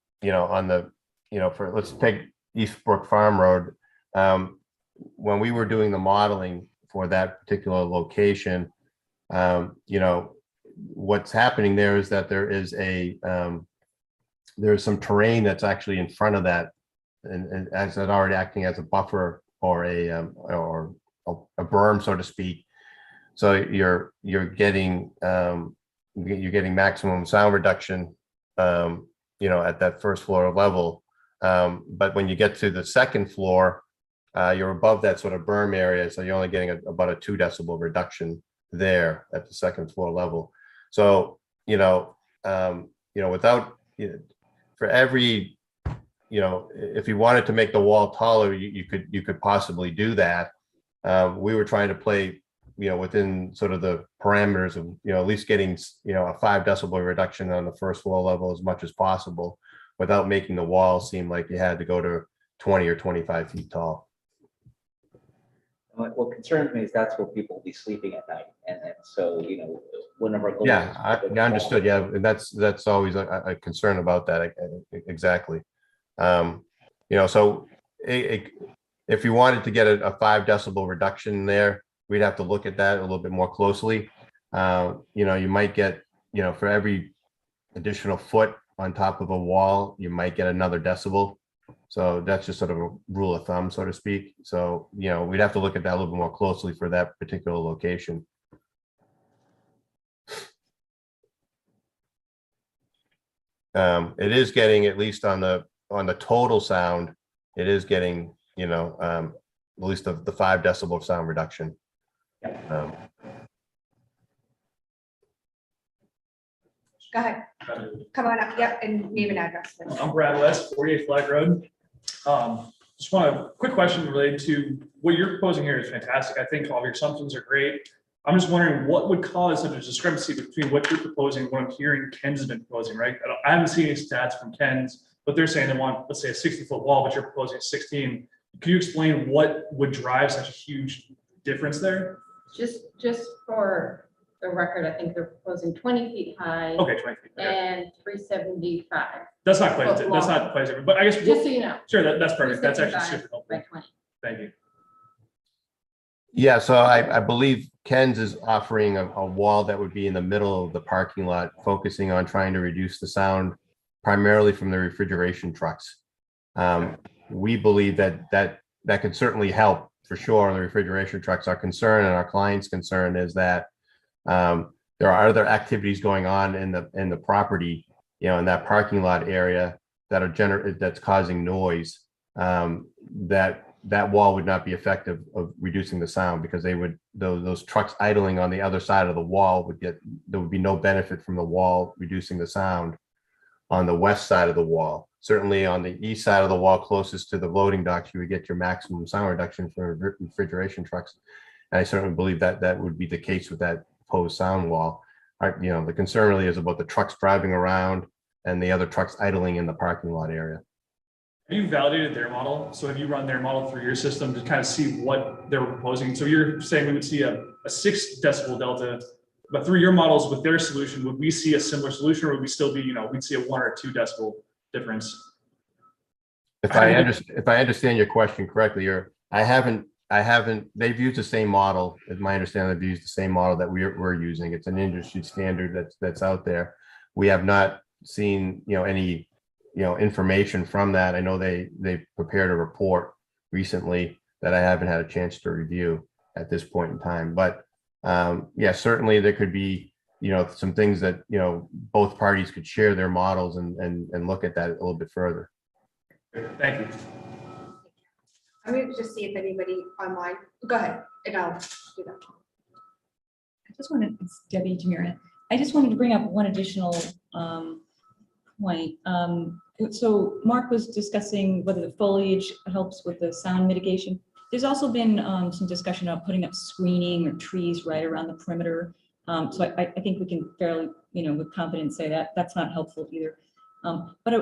the, let's take Eastbrook Farm Road. When we were doing the modeling for that particular location, what's happening there is that there's some terrain that's actually in front of that, and as it already acting as a buffer or a berm, so to speak. So you're getting maximum sound reduction, at that first floor level. But when you get to the second floor, you're above that sort of berm area, so you're only getting about a 2 decibel reduction there at the second floor level. So without for every if you wanted to make the wall taller, you could possibly do that. We were trying to play within sort of the parameters of at least getting a 5 decibel reduction on the first floor level as much as possible, without making the wall seem like you had to go to 20 or 25 feet tall.
What concerns me is that's where people will be sleeping at night, and so one of our goals.
Yeah, I understood. Yeah, and that's always a concern about that. Exactly. So if you wanted to get a 5 decibel reduction there, we'd have to look at that a little bit more closely. You might get for every additional foot on top of a wall, you might get another decibel. So that's just sort of a rule of thumb, so to speak. So, we'd have to look at that a little bit more closely for that particular location. It is getting, at least on the total sound, it is getting, at least the 5 decibel sound reduction.
Go ahead. Come on up. Yep, and name and address, please.
I'm Brad West, 48 Flag Road. Just want a quick question related to what you're proposing here is fantastic. I think all of your assumptions are great. I'm just wondering what would cause such a discrepancy between what you're proposing and what I'm hearing Ken's has been proposing, right? I haven't seen any stats from Ken's, but they're saying they want, let's say, a 60-foot wall, but you're proposing a 16. Can you explain what would drive such a huge difference there?
Just for the record, I think they're proposing 20 feet high.
Okay, 20 feet. Okay.
And 375.
That's not quite, different, but I guess.
Just so you know.
Sure, that's perfect. That's actually super helpful.
By 20.
Thank you.
Yeah, so I believe Ken's is offering a wall that would be in the middle of the parking lot, focusing on trying to reduce the sound primarily from the refrigeration trucks. We believe that could certainly help for sure on the refrigeration trucks. Our concern and our client's concern is that there are other activities going on in the property, in that parking lot area that are that's causing noise. That wall would not be effective of reducing the sound, because those trucks idling on the other side of the wall there would be no benefit from the wall reducing the sound on the west side of the wall. Certainly on the east side of the wall closest to the loading docks, you would get your maximum sound reduction for refrigeration trucks. And I certainly believe that that would be the case with that proposed sound wall. The concern really is about the trucks driving around and the other trucks idling in the parking lot area.
Have you validated their model? So have you run their model through your system to kind of see what they're proposing? So you're saying we would see a 6 decibel delta, but through your models with their solution, would we see a similar solution, or would we still be, we'd see a 1 or 2 decibel difference?
If I understand your question correctly, they've used the same model. As my understanding, they've used the same model that we're using. It's an industry standard that's out there. We have not seen, any, information from that. I know they prepared a report recently that I haven't had a chance to review at this point in time. But yeah, certainly there could be, some things that, both parties could share their models and look at that a little bit further.
Thank you.
I'm going to just see if anybody online, go ahead, and I'll do that.
It's Debbie Demira. I just wanted to bring up one additional point. So Mark was discussing whether the foliage helps with the sound mitigation. There's also been some discussion about putting up screening or trees right around the perimeter. So I think we can fairly, with confidence say that that's not helpful either. But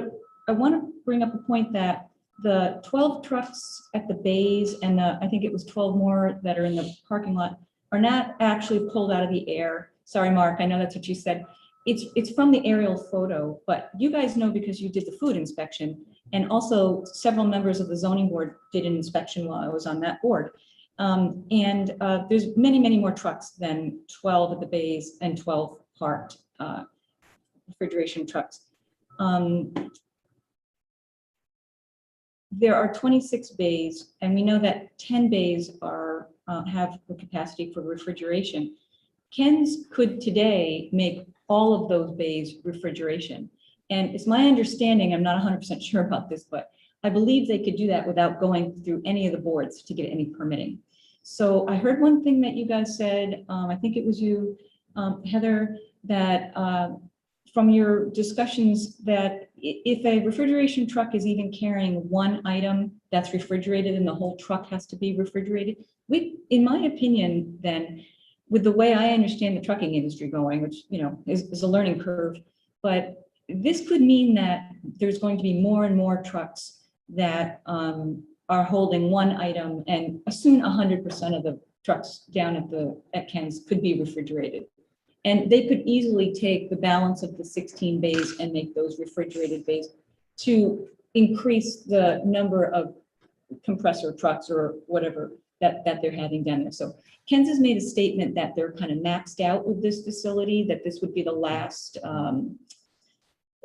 I want to bring up a point that the 12 trucks at the bays and I think it was 12 more that are in the parking lot are not actually pulled out of the air. Sorry, Mark, I know that's what you said. It's from the aerial photo, but you guys know because you did the food inspection, and also several members of the zoning board did an inspection while I was on that board. There's many, many more trucks than 12 at the bays and 12 parked refrigeration trucks. There are 26 bays, and we know that 10 bays are have the capacity for refrigeration. Ken's could today make all of those bays refrigeration. And it's my understanding, I'm not 100% sure about this, but I believe they could do that without going through any of the boards to get any permitting. So I heard one thing that you guys said, I think it was you, Heather, that from your discussions that if a refrigeration truck is even carrying one item that's refrigerated and the whole truck has to be refrigerated, in my opinion, then with the way I understand the trucking industry going, which is a learning curve, but this could mean that there's going to be more and more trucks that are holding one item, and soon 100% of the trucks down at Ken's could be refrigerated. And they could easily take the balance of the 16 bays and make those refrigerated bays to increase the number of compressor trucks or whatever that they're having down there. So Ken's has made a statement that they're kind of maxed out with this facility, that this would be the last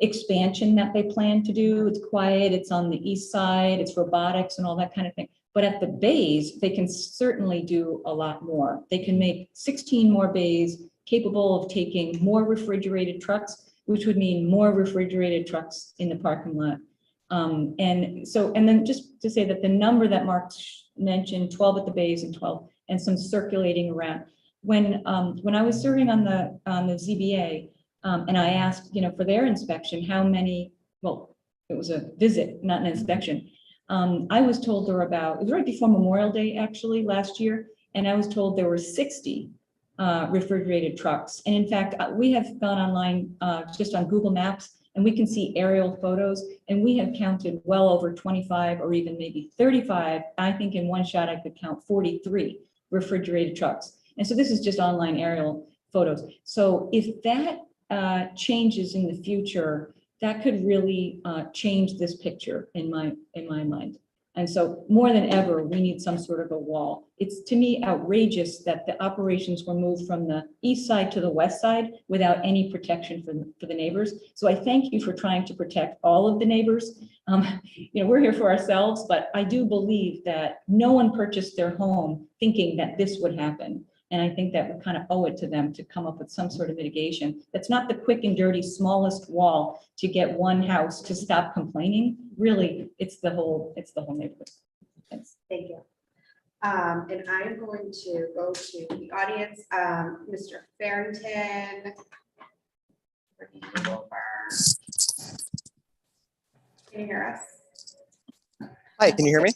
expansion that they plan to do. It's quiet, it's on the east side, it's robotics and all that kind of thing. But at the bays, they can certainly do a lot more. They can make 16 more bays capable of taking more refrigerated trucks, which would mean more refrigerated trucks in the parking lot. And then just to say that the number that Mark mentioned, 12 at the bays and 12 and some circulating around. When I was serving on the ZBA, and I asked, for their inspection, how many, well, it was a visit, not an inspection. I was told there were it was right before Memorial Day, actually, last year, and I was told there were 60 refrigerated trucks. And in fact, we have gone online just on Google Maps, and we can see aerial photos, and we have counted well over 25 or even maybe 35. I think in one shot I could count 43 refrigerated trucks. And so this is just online aerial photos. So if that changes in the future, that could really change this picture in my mind. And so more than ever, we need some sort of a wall. It's to me outrageous that the operations were moved from the east side to the west side without any protection for the neighbors. So I thank you for trying to protect all of the neighbors. We're here for ourselves, but I do believe that no one purchased their home thinking that this would happen. And I think that we kind of owe it to them to come up with some sort of mitigation. That's not the quick and dirty smallest wall to get one house to stop complaining. Really, it's the whole neighborhood. Thanks.
Thank you. And I'm going to go to the audience. Mr. Farrington. Can you hear us?
Hi, can you hear me?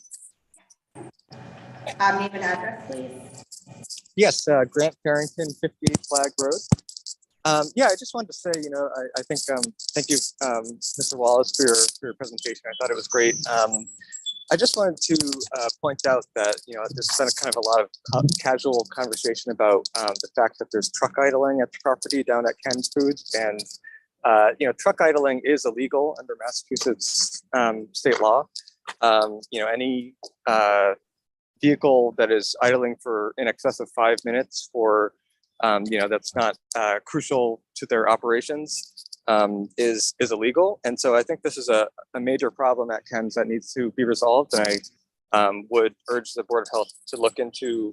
Name and address, please.
Yes, Grant Farrington, 58 Flag Road. Yeah, I just wanted to say, I think, thank you, Mr. Wallace, for your presentation. I thought it was great. I just wanted to point out that, there's been kind of a lot of casual conversation about the fact that there's truck idling at the property down at Ken's Foods. And, truck idling is illegal under Massachusetts state law. Any vehicle that is idling for in excess of 5 minutes for, that's not crucial to their operations is illegal. And so I think this is a major problem at Ken's that needs to be resolved. And I would urge the Board of Health to look into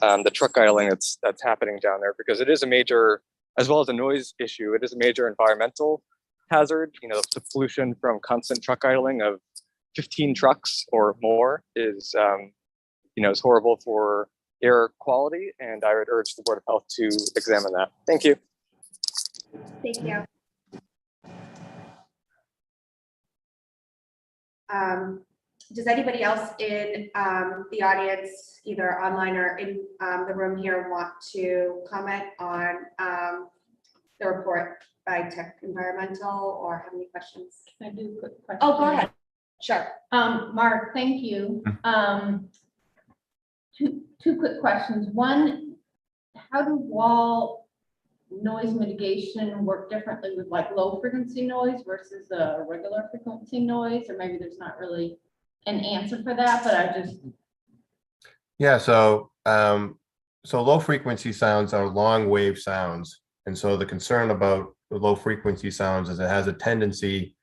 the truck idling that's happening down there, because it is a major, as well as a noise issue, it is a major environmental hazard. The pollution from constant truck idling of 15 trucks or more is horrible for air quality, and I would urge the Board of Health to examine that. Thank you.
Thank you. Does anybody else in the audience, either online or in the room here, want to comment on the report by Tech Environmental or have any questions?
I do a quick question.
Oh, go ahead. Sure.
Mark, thank you. Two quick questions. One, how do wall noise mitigation work differently with like low frequency noise versus a regular frequency noise? Or maybe there's not really an answer for that, but I just.
Yeah, so low frequency sounds are long wave sounds. And so the concern about the low frequency sounds is it has a tendency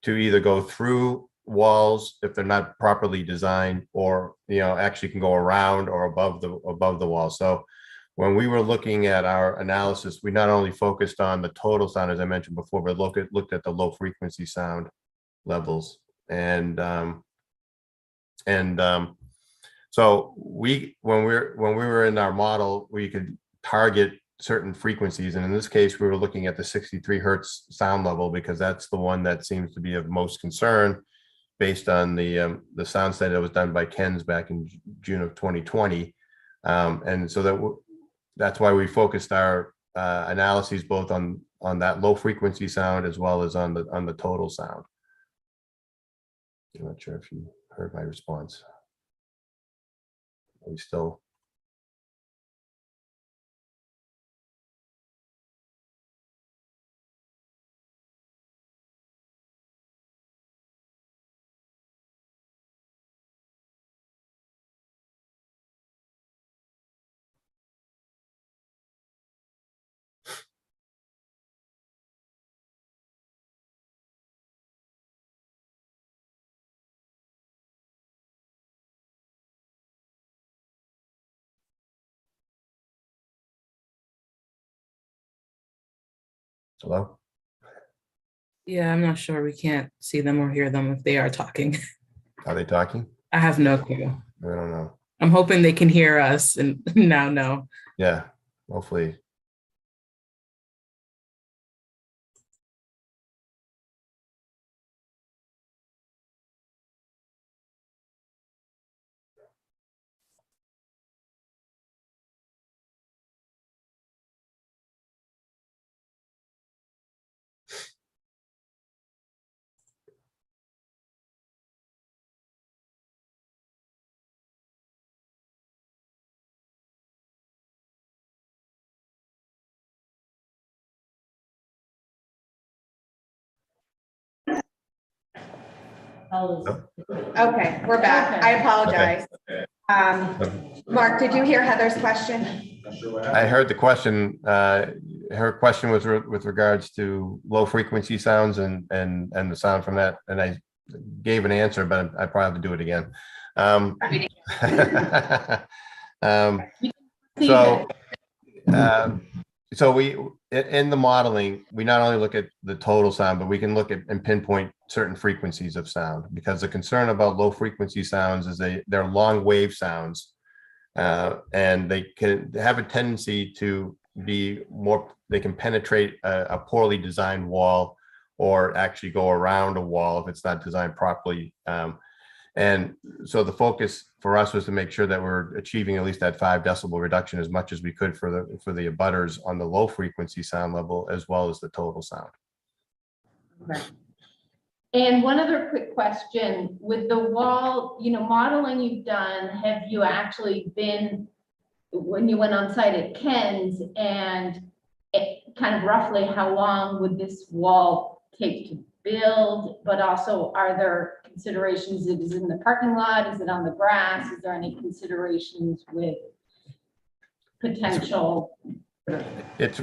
to either go through walls if they're not properly designed, or actually can go around or above the wall. So when we were looking at our analysis, we not only focused on the total sound, as I mentioned before, but looked at the low frequency sound levels. And so when we were in our model, we could target certain frequencies, and in this case we were looking at the 63 hertz sound level because that's the one that seems to be of most concern based on the sound study that was done by Ken's back in June of 2020. And so that's why we focused our analyses both on that low frequency sound as well as on the total sound. I'm not sure if you heard my response. Are we still? Hello?
Yeah, I'm not sure. We can't see them or hear them if they are talking.
Are they talking?
I have no clue.
I don't know.
I'm hoping they can hear us and now no.
Yeah, hopefully.
Okay, we're back. I apologize. Mark, did you hear Heather's question?
I heard the question. Her question was with regards to low frequency sounds and the sound from that, and I gave an answer, but I probably have to do it again. So we, in the modeling, we not only look at the total sound, but we can look at and pinpoint certain frequencies of sound, because the concern about low frequency sounds is they're long wave sounds, and they can have a tendency to be more, they can penetrate a poorly designed wall, or actually go around a wall if it's not designed properly. And so the focus for us was to make sure that we're achieving at least that 5 decibel reduction as much as we could for the abutters on the low frequency sound level, as well as the total sound.
Okay. And one other quick question, with the wall, modeling you've done, have you actually been, when you went on site at Ken's, and kind of roughly how long would this wall take to build, but also are there considerations, is it in the parking lot, is it on the grass, is there any considerations with potential?
It's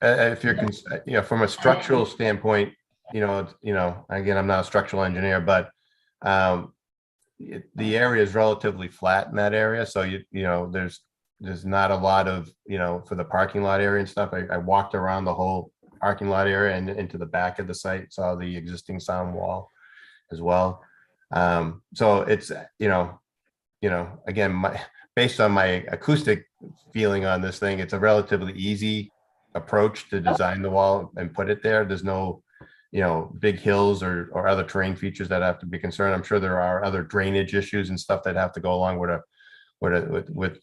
if you're from a structural standpoint, again, I'm not a structural engineer, but the area is relatively flat in that area, so there's not a lot of for the parking lot area and stuff. I walked around the whole parking lot area and into the back of the site, saw the existing sound wall as well. So it's again, based on my acoustic feeling on this thing, it's a relatively easy approach to design the wall and put it there. There's no big hills or other terrain features that have to be concerned. I'm sure there are other drainage issues and stuff that have to go along with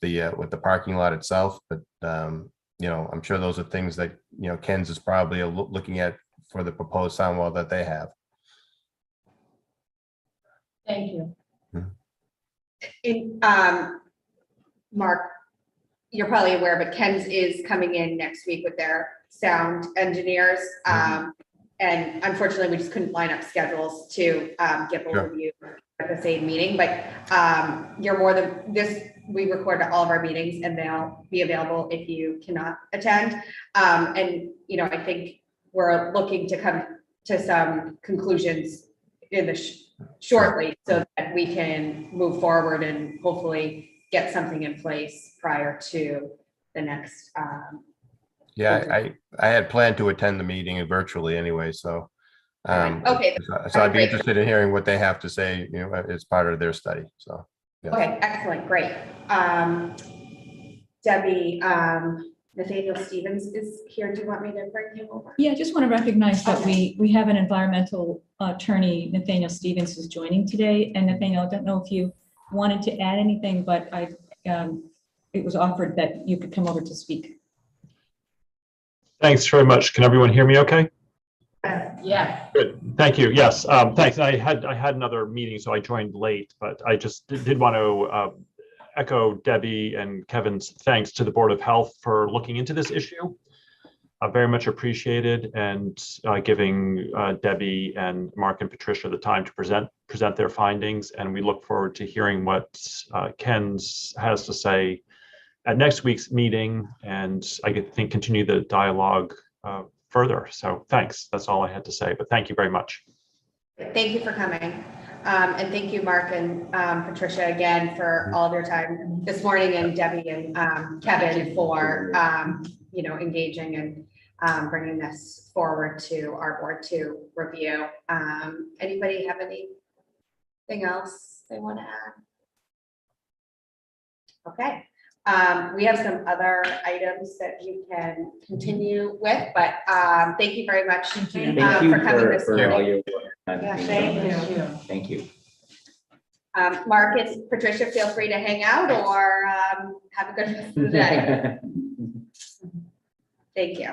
the parking lot itself, but I'm sure those are things that Ken's is probably looking at for the proposed sound wall that they have.
Thank you.
Mark, you're probably aware, but Ken's is coming in next week with their sound engineers. And unfortunately, we just couldn't line up schedules to get both of you at the same meeting, but you're more than this. We record all of our meetings and they'll be available if you cannot attend. And, I think we're looking to come to some conclusions in the shortly so that we can move forward and hopefully get something in place prior to the next.
Yeah, I had planned to attend the meeting virtually anyway, so.
Okay.
So I'd be interested in hearing what they have to say, as part of their study, so. Yeah.
Okay, excellent, great. Debbie, Nathaniel Stevens is here. Do you want me to bring him over?
Yeah, I just want to recognize that we have an environmental attorney, Nathaniel Stevens, who's joining today. And Nathaniel, I don't know if you wanted to add anything, but it was offered that you could come over to speak.
Thanks very much. Can everyone hear me okay?
Yeah.
Good. Thank you. Yes. Thanks. I had another meeting, so I joined late, but I just did want to echo Debbie and Kevin's thanks to the Board of Health for looking into this issue. Very much appreciated, and giving Debbie and Mark and Patricia the time to present their findings. And we look forward to hearing what Ken's has to say at next week's meeting, and I think continue the dialogue further. So thanks. That's all I had to say, but thank you very much.
Thank you for coming. And thank you, Mark and Patricia, again, for all of your time this morning, and Debbie and Kevin for, engaging and bringing this forward to our board to review. Anybody have anything else they want to add? Okay. We have some other items that you can continue with, but thank you very much
Thank you
for coming this
for all
morning.
your work.
Yeah, thank you.
Thank you.
Mark and Patricia, feel free to hang out or have a good rest of the day. Thank you.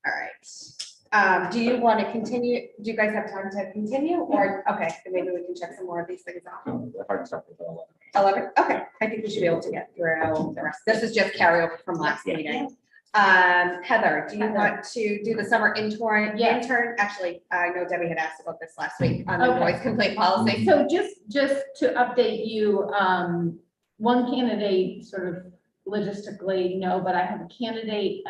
All right. Do you want to continue? Do you guys have time to continue, or okay, then maybe we can check some more of these things off.
The hard stuff is
11. Okay, I think we should be able to get through the rest. This is just carryover from last meeting. Heather, do you
Heather.
want to do the summer intern?
Yes.
Actually, I know Debbie had asked about this last week on the
Okay.
noise complaint policy.
So just to update you, one candidate sort of logistically, no, but I have a candidate,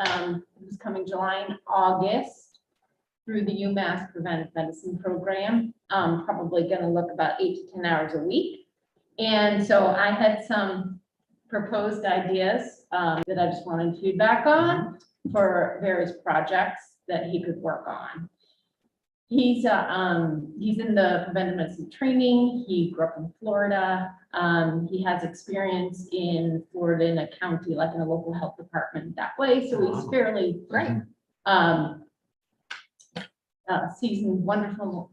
who's coming July and August through the UMass Preventive Medicine Program, probably gonna look about 8 to 10 hours a week. And so I had some proposed ideas, that I just wanted feedback on for various projects that he could work on. He's in the preventive medicine training. He grew up in Florida. He has experience in Florida in a county, like in a local health department that way. So he's fairly
Great.
Seasoned, wonderful,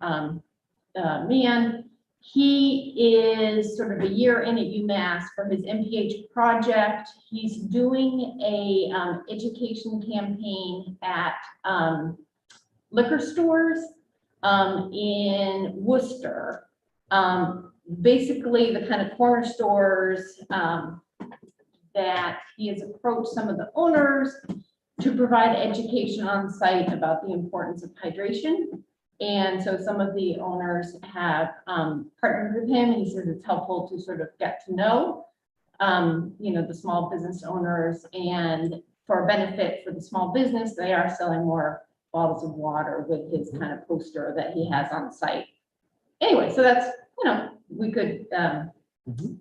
man. He is sort of a year in at UMass for his MPH project. He's doing a, education campaign at, liquor stores in Worcester. Basically the kind of corner stores that he has approached some of the owners to provide education on site about the importance of hydration. And so some of the owners have partnered with him, and he says it's helpful to sort of get to know, the small business owners, and for a benefit for the small business, they are selling more bottles of water with his kind of poster that he has on site. Anyway, so that's, we could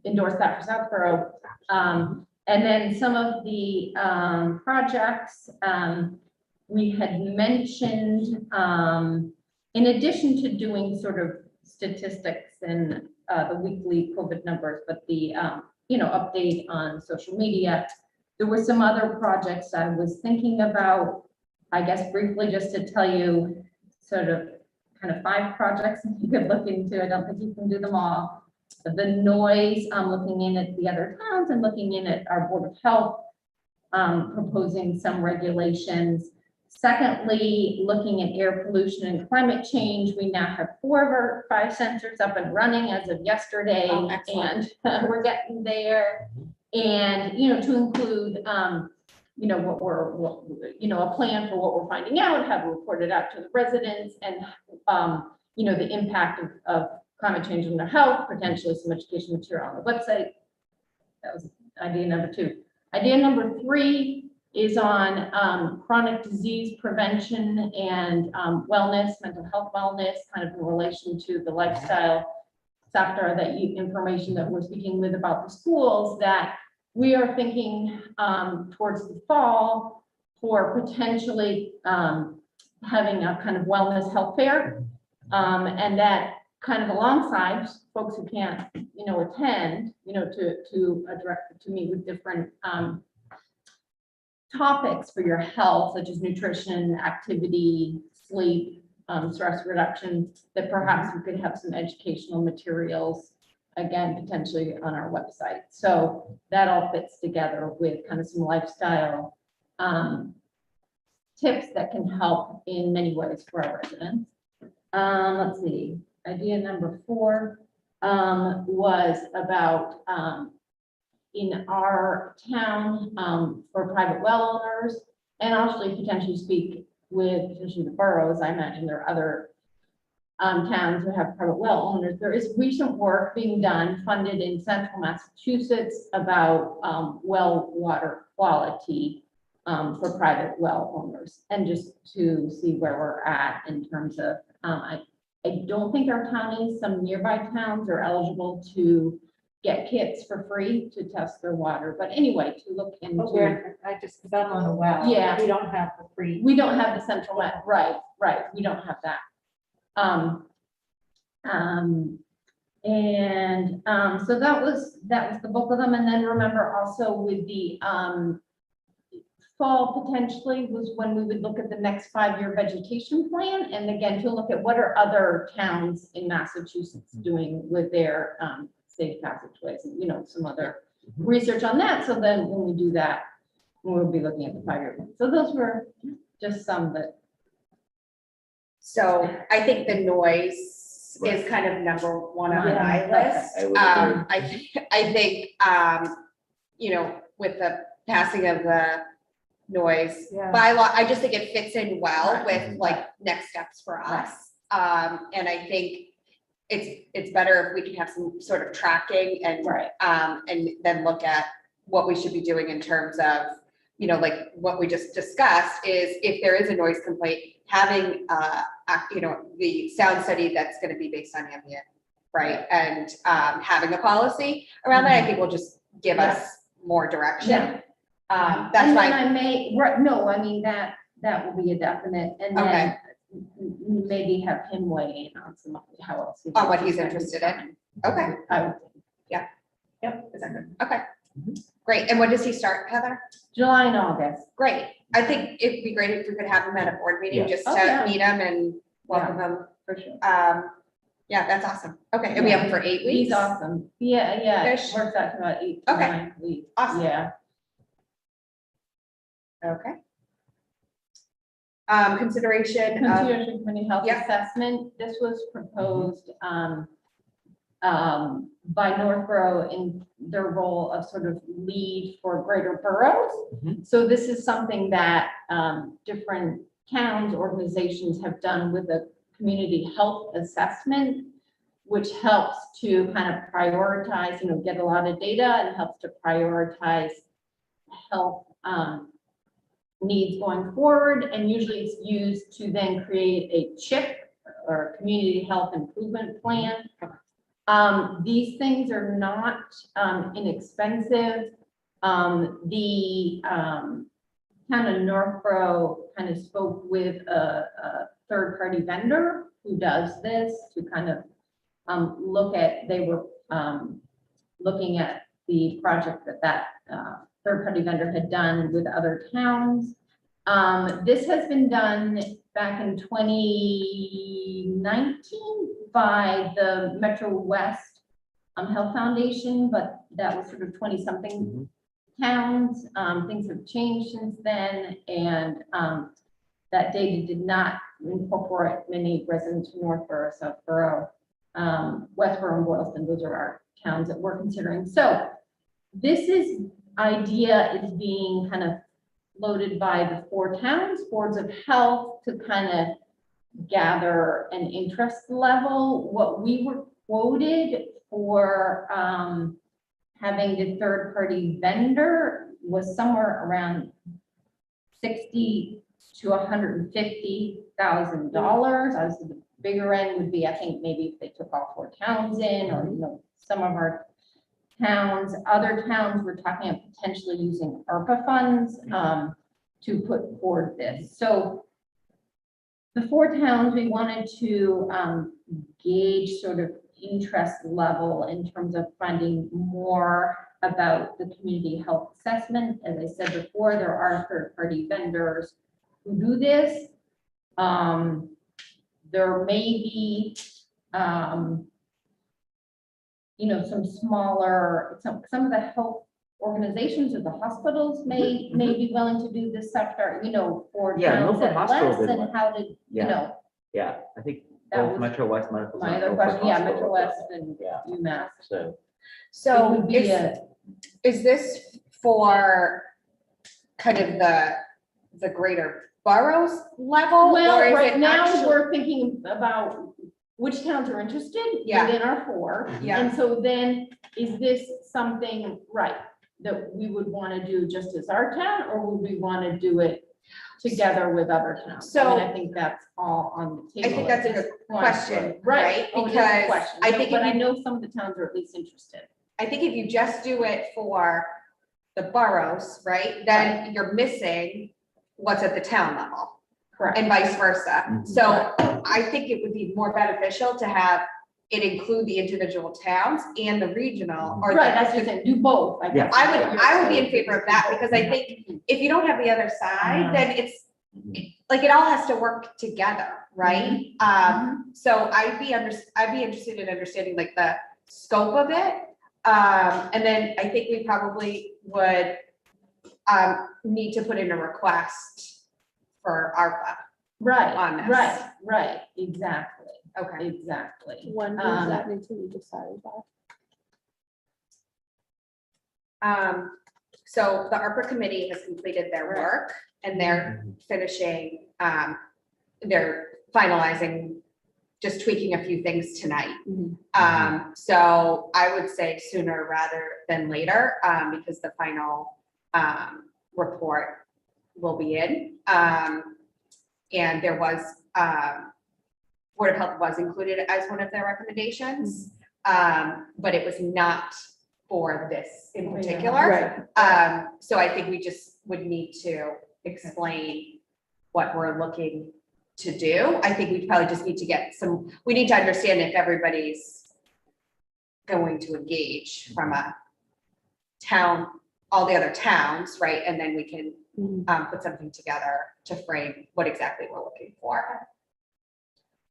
endorse that for Southborough. And then some of the projects we had mentioned, in addition to doing sort of statistics and the weekly COVID numbers, but the update on social media, there were some other projects I was thinking about. I guess briefly, just to tell you, sort of kind of 5 projects you could look into. I don't think you can do them all. The noise, looking in at the other towns and looking in at our Board of Health, proposing some regulations. Secondly, looking at air pollution and climate change. We now have 4 of our 5 sensors up and running as of yesterday,
Oh, excellent.
and we're getting there. And, to include, a plan for what we're finding out, have reported out to the residents, and, the impact of climate change on their health, potentially some education material on the website. That was idea number 2. Idea number 3 is on chronic disease prevention and wellness, mental health wellness, kind of in relation to the lifestyle sector information that we're speaking with about the schools, that we are thinking towards the fall for potentially having a kind of wellness health fair, and that kind of alongside folks who can't, attend, to meet with different topics for your health, such as nutrition, activity, sleep, stress reduction, that perhaps we could have some educational materials, again, potentially on our website. So that all fits together with kind of some lifestyle tips that can help in many ways for our residents. Let's see, idea number 4 was about in our town for private well owners, and actually potentially speak with potentially the boroughs. I imagine there are other towns that have private well owners. There is recent work being done, funded in central Massachusetts, about well water quality for private well owners, and just to see where we're at in terms of, I don't think our counties, some nearby towns are eligible to get kits for free to test their water. But anyway, to look into.
Because I'm on a well.
Yeah.
We don't have the free.
We don't have the central, right, we don't have that. So that was the bulk of them. And then remember also with the fall potentially was when we would look at the next 5-year vegetation plan. And again, to look at what are other towns in Massachusetts doing with their safe passageways, and some other research on that. So then when we do that, we'll be looking at the 5-year plan. So those were just some that.
So I think the noise is kind of number 1 on
Yeah,
my list.
I would agree.
I think, with the passing of the noise
Yeah.
bylaw. I just think it fits in well
Right.
with like next steps for us. And I think it's better if we can have some sort of tracking and
Right.
and then look at what we should be doing in terms of, you know, like what we just discussed is if there is a noise complaint, having you know, the sound study that's going to be based on ambient, right? And having a policy around that, I think will just give us more direction.
Yeah.
That's
And then
why,
I may, no, I mean, that will be a definite, and
Okay.
then maybe have him weigh in on some, how else.
On what he's interested in. Okay.
I would think.
Yep, is that good? Okay, great. And when does he start, Heather?
July and August.
Great. I think it'd be great if we could have him at a board meeting,
Yeah.
just
Oh,
to
yeah.
meet him and welcome him.
For sure.
Yeah, that's awesome. Okay, and we have him for 8 weeks?
He's awesome. Yeah, it
Ish.
works out to about 8 to
Okay.
9 weeks.
Awesome.
Yeah.
Okay. Consideration of,
Consideration committee health
Yep.
assessment, this was proposed by Northborough in their role of sort of lead for greater boroughs. So this is something that different towns, organizations have done with a community health assessment, which helps to kind of prioritize, you know, get a lot of data and helps to prioritize health needs going forward, and usually it's used to then create a CHIP or community health improvement plan. These things are not inexpensive. The town of Northborough kind of spoke with a third-party vendor who does this to kind of look at, they were looking at the project that third-party vendor had done with other towns. This has been done back in 2019 by the Metro West Health Foundation, but that was sort of 20-something towns. Things have changed since then, and that data did not incorporate many residents from Northborough, Southborough, Westborough, and Boylston. Those are our towns that we're considering. So this idea is being kind of loaded by the 4 towns, boards of health, to kind of gather an interest level. What we were quoted for having the third-party vendor was somewhere around $60,000 to $150,000. Obviously, the bigger end would be, I think, maybe if they took all 4 towns in, or, you know, some of our towns. Other towns were talking about potentially using ARPA funds to put forward this. So the 4 towns, we wanted to gauge sort of interest level in terms of finding more about the community health assessment. As I said before, there are third-party vendors who do this. There may be you know, some smaller, some of the health organizations or the hospitals may be willing to do this sector, you know, for
Yeah,
towns
Milford
that
Hospital
less,
did
and
one.
how did, you
Yeah.
know,
Yeah, I think
That
both
was
Metro West Medical.
my
and
other
Milford
question, yeah,
Hospital
Metro
did
West
that.
and
Yeah,
UMass.
so.
It
so
would be
is this for kind of the greater boroughs level?
Well,
or is
right
it
now,
actually-
we're thinking about which towns are interested
Yeah.
within our 4.
Yeah.
And so then, is this something, right, that we would want to do just as our town, or would we want to do it together with other towns? I mean, I think that's all on the table.
I think that's a
at this
good
point.
question,
Right.
right?
Oh, it is a
Because
question.
I
No,
think
but
if
I
you-
know some of the towns are at least interested.
I think if you just do it for the boroughs, right, then you're missing what's at the town level
Correct.
and vice versa.
Mhm.
So I think it would be more beneficial to have it include the individual towns and the regional or
Right, that's
the,
just it, do both, I guess.
I would be in favor of that, because I think if you don't have the other side, then it's like it all has to work together, right? So I'd be interested in understanding like the scope of it. And then I think we probably would need to put in a request for ARPA.
Right,
On this.
right, exactly,
Okay.
exactly.
When does that need to be decided by?
So the ARPA committee has completed their work and they're finishing, they're finalizing, just tweaking a few things tonight. So I would say sooner rather than later, because the final report will be in. And there was, Board of Health was included as one of their recommendations, but it was not for this in particular. So I think we just would need to explain what we're looking to do. I think we probably just need to get some, we need to understand if everybody's going to engage from a town, all the other towns, right? And then we can put something together to frame what exactly we're looking for.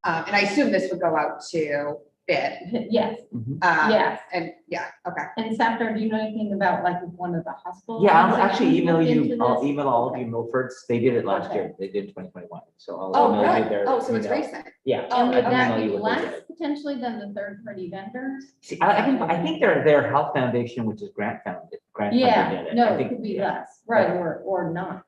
And I assume this would go out to bid.
Yes, yes.
And yeah, okay.
And Safdar, do you know anything about like one of the hospitals?
Yeah, I'll actually email
looked
you,
into
I'll
this?
email all of you Milfords. They did it last
Okay.
year. They did 2021. So I'll
Oh,
email you
good.
their.
Oh, so it's
email.
recent.
Yeah.
And would
I can
that
email
be
you what they
less
did.
potentially than the third-party vendors?
See, I think their health foundation, which is grant funded, did
Yeah,
it.
no,
I
it
think,
could be
yeah.
less, right, or not.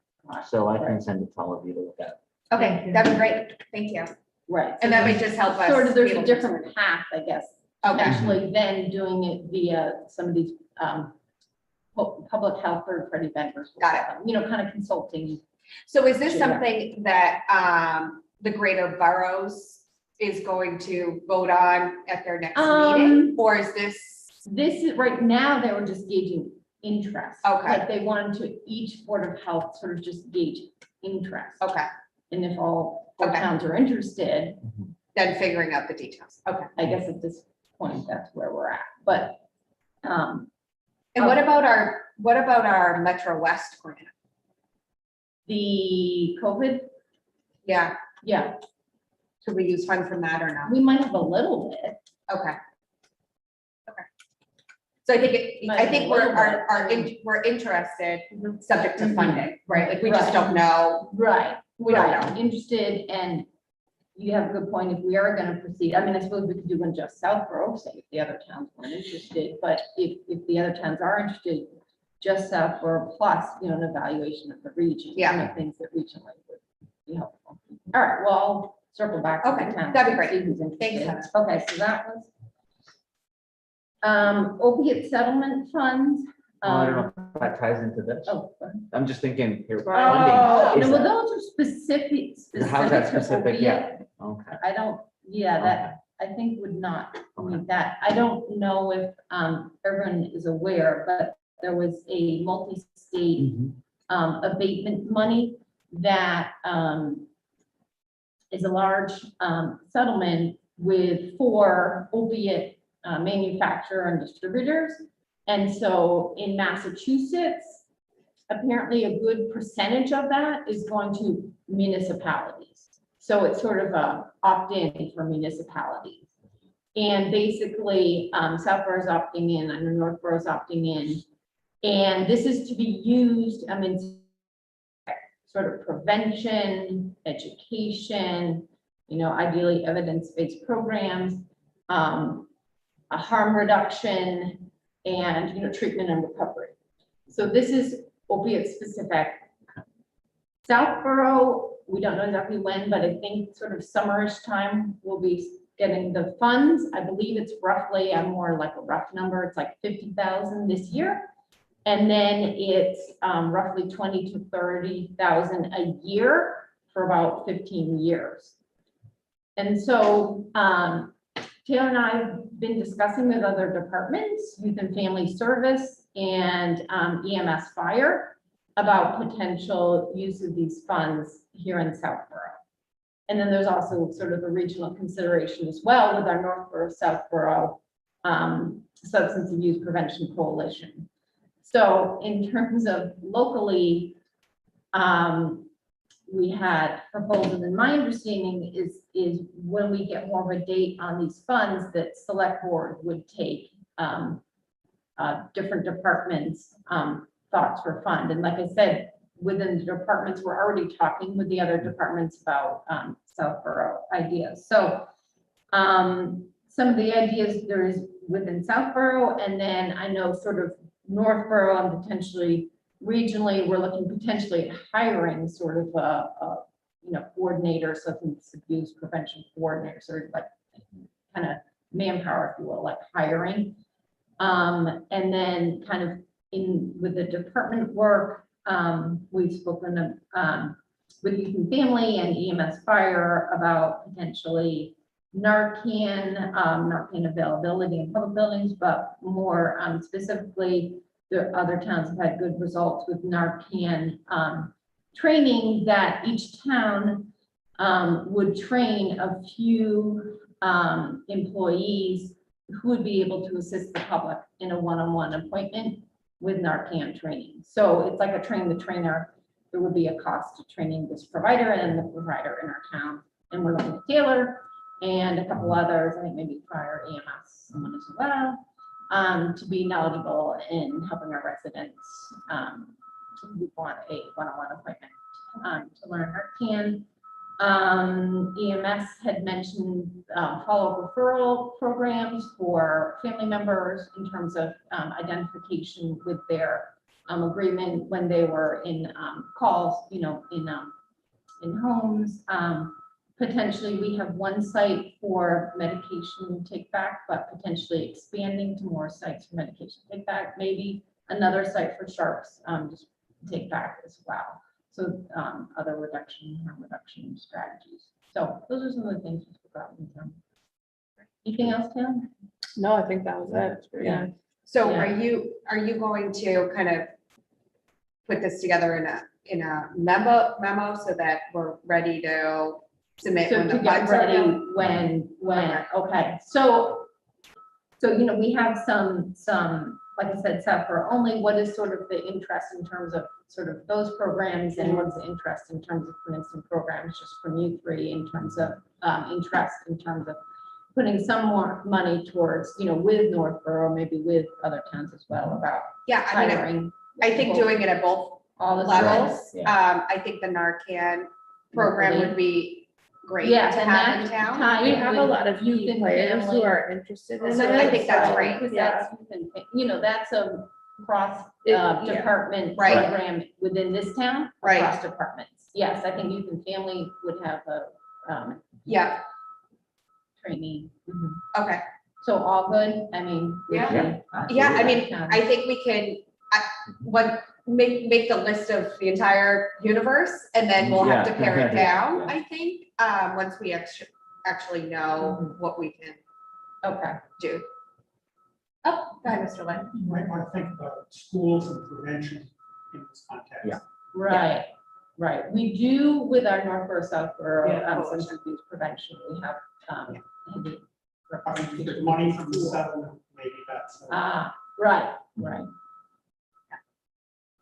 So I can
Right.
send it to all of you to look at.
Okay, that'd be great. Thank you.
Right.
And that might just help us.
Sort of, there's
be
a
able to-
different path, I guess,
Okay,
actually than doing it via some of these public health third-party vendors.
Got it.
You know, kind of consulting.
so is this
Sure.
something that the greater boroughs is going to vote on at their next meeting? Or is this,
This is, right now, they were just gauging interest.
Okay.
Like they wanted to, each Board of Health sort of just gauge interest.
okay,
And if all four
Okay.
towns are interested,
then figuring out the details. Okay.
I guess at this point, that's where we're at, but,
And what about our Metro West grant?
the COVID,
Yeah,
yeah,
should we use funds from that or not?
we might have a little bit.
Okay. Okay. So I think we're interested, subject to funding, right? Like we just
Right.
don't know.
Right,
We don't
right, interested, and you have a good point, if we are gonna proceed, I mean, I suppose we could do one just Southborough, say if the other towns weren't interested, but if the other towns are interested, just Southborough plus, you know, an evaluation of the region.
Yeah.
You know, things that regionally would be helpful. All right, well, I'll circle back. to the
Okay,
towns
that'd be
and
great.
see who's
Thanks,
interested. Okay, so that was opiate settlement funds.
I don't know if that ties into this.
Oh, go ahead.
I'm just thinking here.
Oh,
funding,
no,
is
well,
that-
those are specific.
How's that
to
specific?
opiate.
Yeah. Okay.
I don't, yeah, that, I think would not need that. I don't know if everyone is aware, but there was a multi-state abatement money that is a large settlement with 4 opiate manufacturer and distributors. And so in Massachusetts, apparently a good percentage of that is going to municipalities. So it's sort of a opt-in for municipalities. And basically, Southborough is opting in, I know Northborough is opting in. And this is to be used, I mean, sort of prevention, education, you know, ideally evidence-based programs, a harm reduction, and, you know, treatment and recovery. So this is opiate specific. Southborough, we don't know exactly when, but I think sort of summerish time we'll be getting the funds. I believe it's roughly, I'm more like a rough number, it's like 50,000 this year. And then it's roughly 20 to 30,000 a year for about 15 years. And so Taylor and I have been discussing with other departments, Youth and Family Service and EMS Fire, about potential use of these funds here in Southborough. And then there's also sort of the regional consideration as well with our Northborough, Southborough Substance Abuse Prevention Coalition. So in terms of locally, we had proposals, and my understanding is when we get more of a date on these funds, that select board would take different departments' thoughts for fund. And like I said, within the departments, we're already talking with the other departments about Southborough ideas. So some of the ideas there is within Southborough, and then I know sort of Northborough and potentially regionally, we're looking potentially at hiring sort of a coordinator, substance abuse prevention coordinator, sort of like kind of manpower, if you will, like hiring. And then kind of with the department work, we've spoken with youth and family and EMS fire about potentially Narcan availability in public buildings, but more specifically, the other towns have had good results with Narcan training, that each town would train a few employees who would be able to assist the public in a one-on-one appointment with Narcan training. So it's like a train the trainer. There would be a cost to training this provider and the provider in our town. And we're looking at Taylor and a couple others, I think maybe prior EMS, someone as well, to be knowledgeable in helping our residents who want a one-on-one appointment to learn Narcan. EMS had mentioned follow-up referral programs for family members in terms of identification with their agreement when they were in calls, in homes. Potentially, we have one site for medication take back, but potentially expanding to more sites for medication take back, maybe another site for sharps just take back as well. So other harm reduction strategies. So those are some of the things we spoke about in terms. Anything else, Tim?
No, I think that was it.
Yeah.
So
Yeah.
are you going to kind of put this together in a memo so that we're ready to submit
So
when
to
the
get
funds are
ready
done?
when,
Okay.
okay, so we have some, like I said, Sapphire only, what is sort of the interest in terms of sort of those programs, and what's the interest in terms of Princeton programs, just from you three, in terms of interest, in terms of putting some more money towards, with Northborough, maybe with other towns as well, about
Yeah, I mean,
hiring.
I think doing it at both
all the
levels.
Yeah.
I think the Narcan program would be great
Yeah,
to
and
have in
that
town.
tie
We
in
have a
with
lot of
youth
key
and
players
family.
who are interested in
So
it.
I think that's
so,
great.
Because
Yeah.
that's a cross
Yeah.
department
Right.
program within this town,
Right.
across departments. Yes, I think youth and family would have a
Yeah,
training.
okay.
So all good, I mean. we
Yeah.
can,
Yeah, I
do
mean,
that.
I think we can, make the list of the entire universe, and then we'll have to
Yeah.
pare it down,
Yeah.
I think, once we actually know what we can
Okay.
do. Oh, go ahead, Mr. Lynn.
You might want to think about schools and prevention in this context.
Yeah.
Right. We do with our Northborough, Southborough,
Yeah.
substance abuse prevention, we have, heavy
I mean, the money from the settlement, maybe that's.
Right.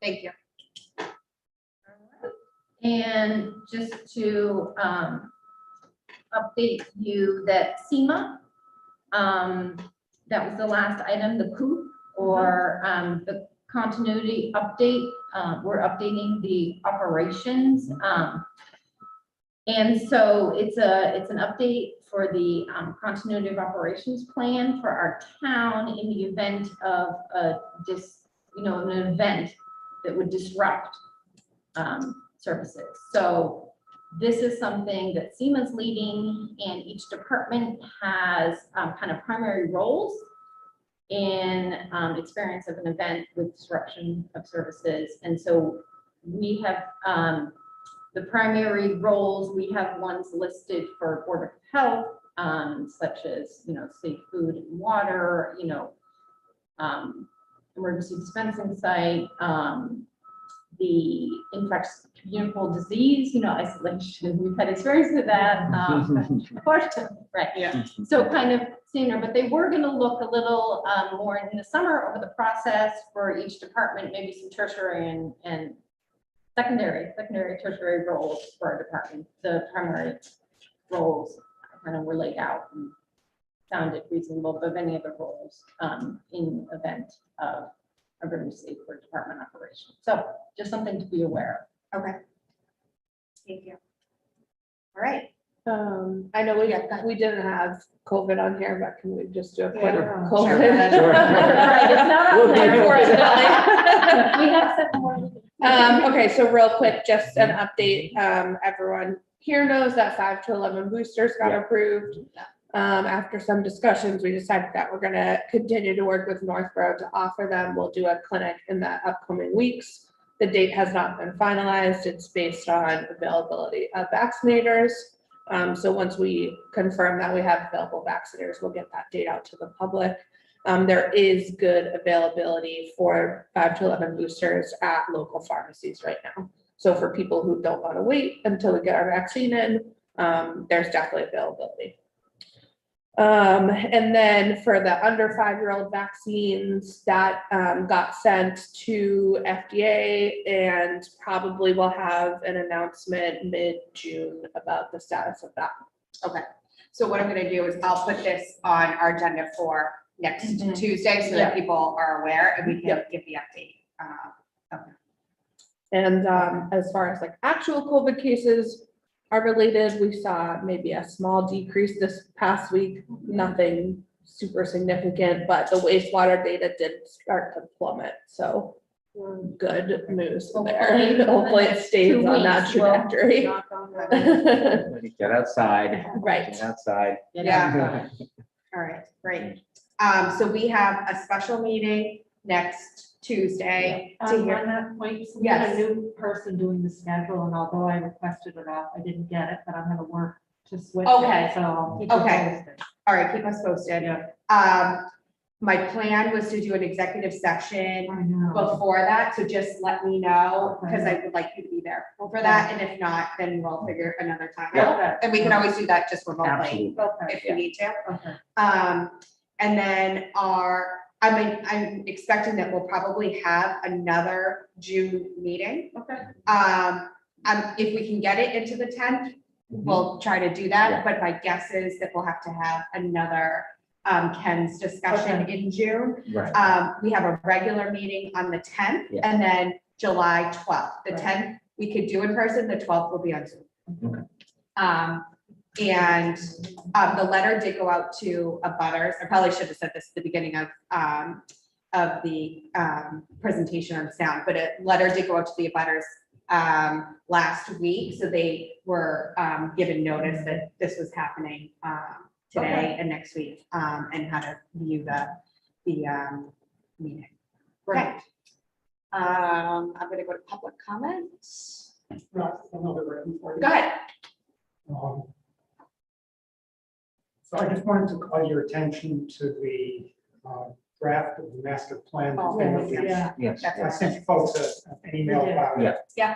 Thank you.
And just to update you that SEMA, that was the last item, the COOP, or the continuity update. We're updating the operations. And so it's an update for the continuity of operations plan for our town in the event of an event that would disrupt services. So this is something that SEMA's leading, and each department has kind of primary roles in experience of an event with disruption of services. And so we have the primary roles, we have ones listed for Board of Health, such as, safe food and water, emergency dispensing site, the infectious communicable disease, isolation. We've had experience with that. Right.
Yeah.
So kind of sooner, but they were going to look a little more in the summer over the process for each department, maybe some tertiary and secondary, tertiary roles for our department. The primary roles kind of were laid out and sounded reasonable, but many other roles in event of emergency for department operations. So just something to be aware
Okay. Thank you. All right.
I know we didn't have COVID on here, but can we just do a quick
Yeah.
COVID?
Sure.
Right, it's not
We'll
up
do
there,
it.
unfortunately. We have 7 more weeks.
Okay, so real quick, just an update. Everyone here knows that 5 to 11 boosters got approved. After some discussions, we decided that we're gonna continue to work with Northborough to offer them. We'll do a clinic in the upcoming weeks. The date has not been finalized. It's based on availability of vaccinators. So once we confirm that we have available vaccinators, we'll get that date out to the public. There is good availability for 5 to 11 boosters at local pharmacies right now. So for people who don't want to wait until we get our vaccine in, there's definitely availability. And then for the under 5-year-old vaccines that got sent to FDA, and probably will have an announcement mid-June about the status of that.
Okay, so what I'm gonna do is I'll put this on our agenda for next Tuesday so that people are aware and we can give the update. Okay.
And as far as like actual COVID cases are related, we saw maybe a small decrease this past week, nothing super significant, but the wastewater data did start to plummet. So good news there. Hopefully it stays on that trajectory.
Get outside.
Right.
Get outside.
Yeah. All right, great. So we have a special meeting next Tuesday to
On
hear.
that point, so we have
Yes.
a new person doing the schedule, and although I requested it off, I didn't get it, but I'm gonna work to switch.
Okay.
it, So I'll keep you
Okay.
posted.
All right, keep us posted. My plan was to do an executive session
I know.
before that, so just let me know, because
Okay.
I would like you to be there for that, and if not, then we'll figure another time out.
Okay.
And we can always do that just remotely
Absolutely.
Okay.
if we need to.
Okay.
And then I'm expecting that we'll probably have another June meeting.
Okay.
If we can get it into the 10th, we'll try to do that, but my guess is that we'll have to have another Ken's discussion in June.
Right.
We have a regular meeting on the 10th
Yeah.
and then July 12th. The
Right.
10th, we could do in person, the 12th will be on Zoom.
Okay.
And the letter did go out to abutters. I probably should have said this at the beginning of the presentation on sound, but a letter did go out to the abutters last week. So they were given notice that this was happening today and next week, and how to view the meeting. Right. I'm gonna go to public comments.
Another written for you.
Go ahead.
So I just wanted to call your attention to the draft of the master plan. that's been released.
Yeah.
Yes.
I sent folks an email about it.
Yeah.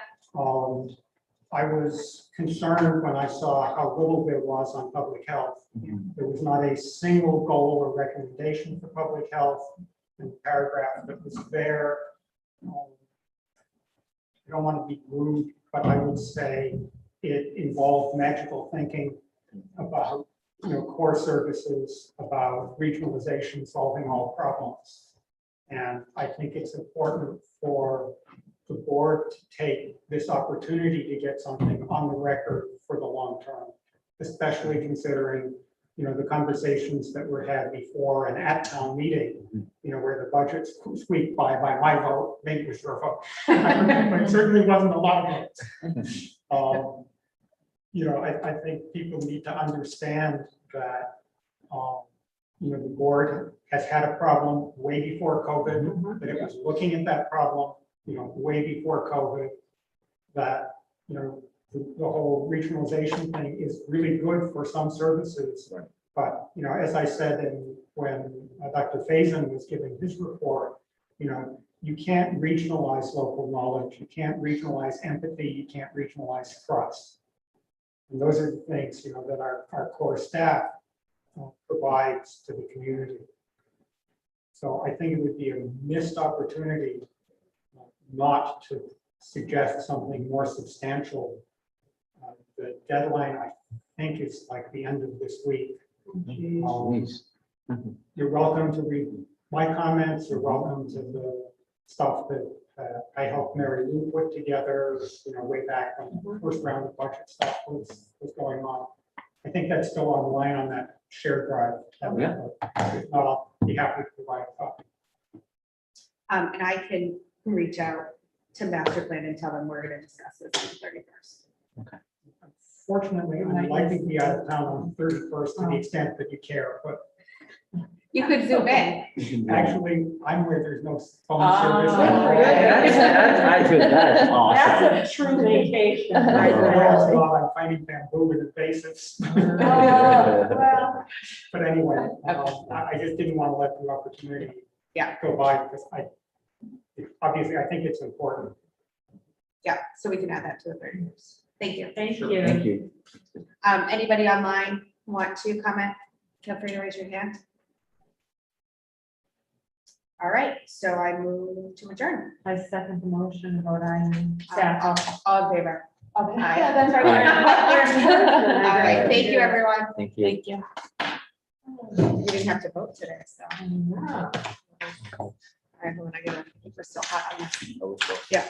I was concerned when I saw how little there was on public health. There was not a single goal or recommendation for public health in the paragraph that was there. I don't want to be rude, but I would say it involved magical thinking about, core services, about regionalization, solving all problems. And I think it's important for the board to take this opportunity to get something on the record for the long term, especially considering, the conversations that were had before and at town meeting, where the budgets squeaked by my vote, maybe it was your vote. But it certainly wasn't a lot of votes. I think people need to understand that, the board has had a problem way before COVID, that it was looking at that problem, way before COVID, that, the whole regionalization thing is really good for some services.
Right.
But, as I said, when Dr. Faison was giving his report, you can't regionalize local knowledge, you can't regionalize empathy, you can't regionalize trust. And those are the things, that our core staff provides to the community. So I think it would be a missed opportunity not to suggest something more substantial. The deadline, I think, is like the end of this week. You're welcome to read my comments. You're welcome to the stuff that I helped Mary Lou put together, way back when the first round of budget stuff was going on. I think that's still online on that shared drive. If not, I'll be happy to provide a copy.
And I can reach out to master plan and tell them we're gonna discuss this on the 31st.
Fortunately, I'm likely to be out of town on the 31st to the extent that you care, but
You could zoom in.
actually, I'm where there's no phone
Ah,
service.
That's awesome.
That's a true vacation.
I'm finding bamboo with invasives.
Well,
But anyway, I just didn't want to let the opportunity go by because obviously, I think it's important.
Yeah, so we can add that to the 31st. Thank you.
thank you.
Thank you.
Anybody online want to comment? Feel free to raise your hand. All right, so I move to adjourn.
I second the motion about I.
All in favor?
Okay.
Aye.
Yeah, that's right.
All right, thank you, everyone.
Thank you.
Thank you.
We didn't have to vote today, so.
Wow.
All right, hold on, I gotta, I think we're still hot on this.
Oh, so-
Yeah.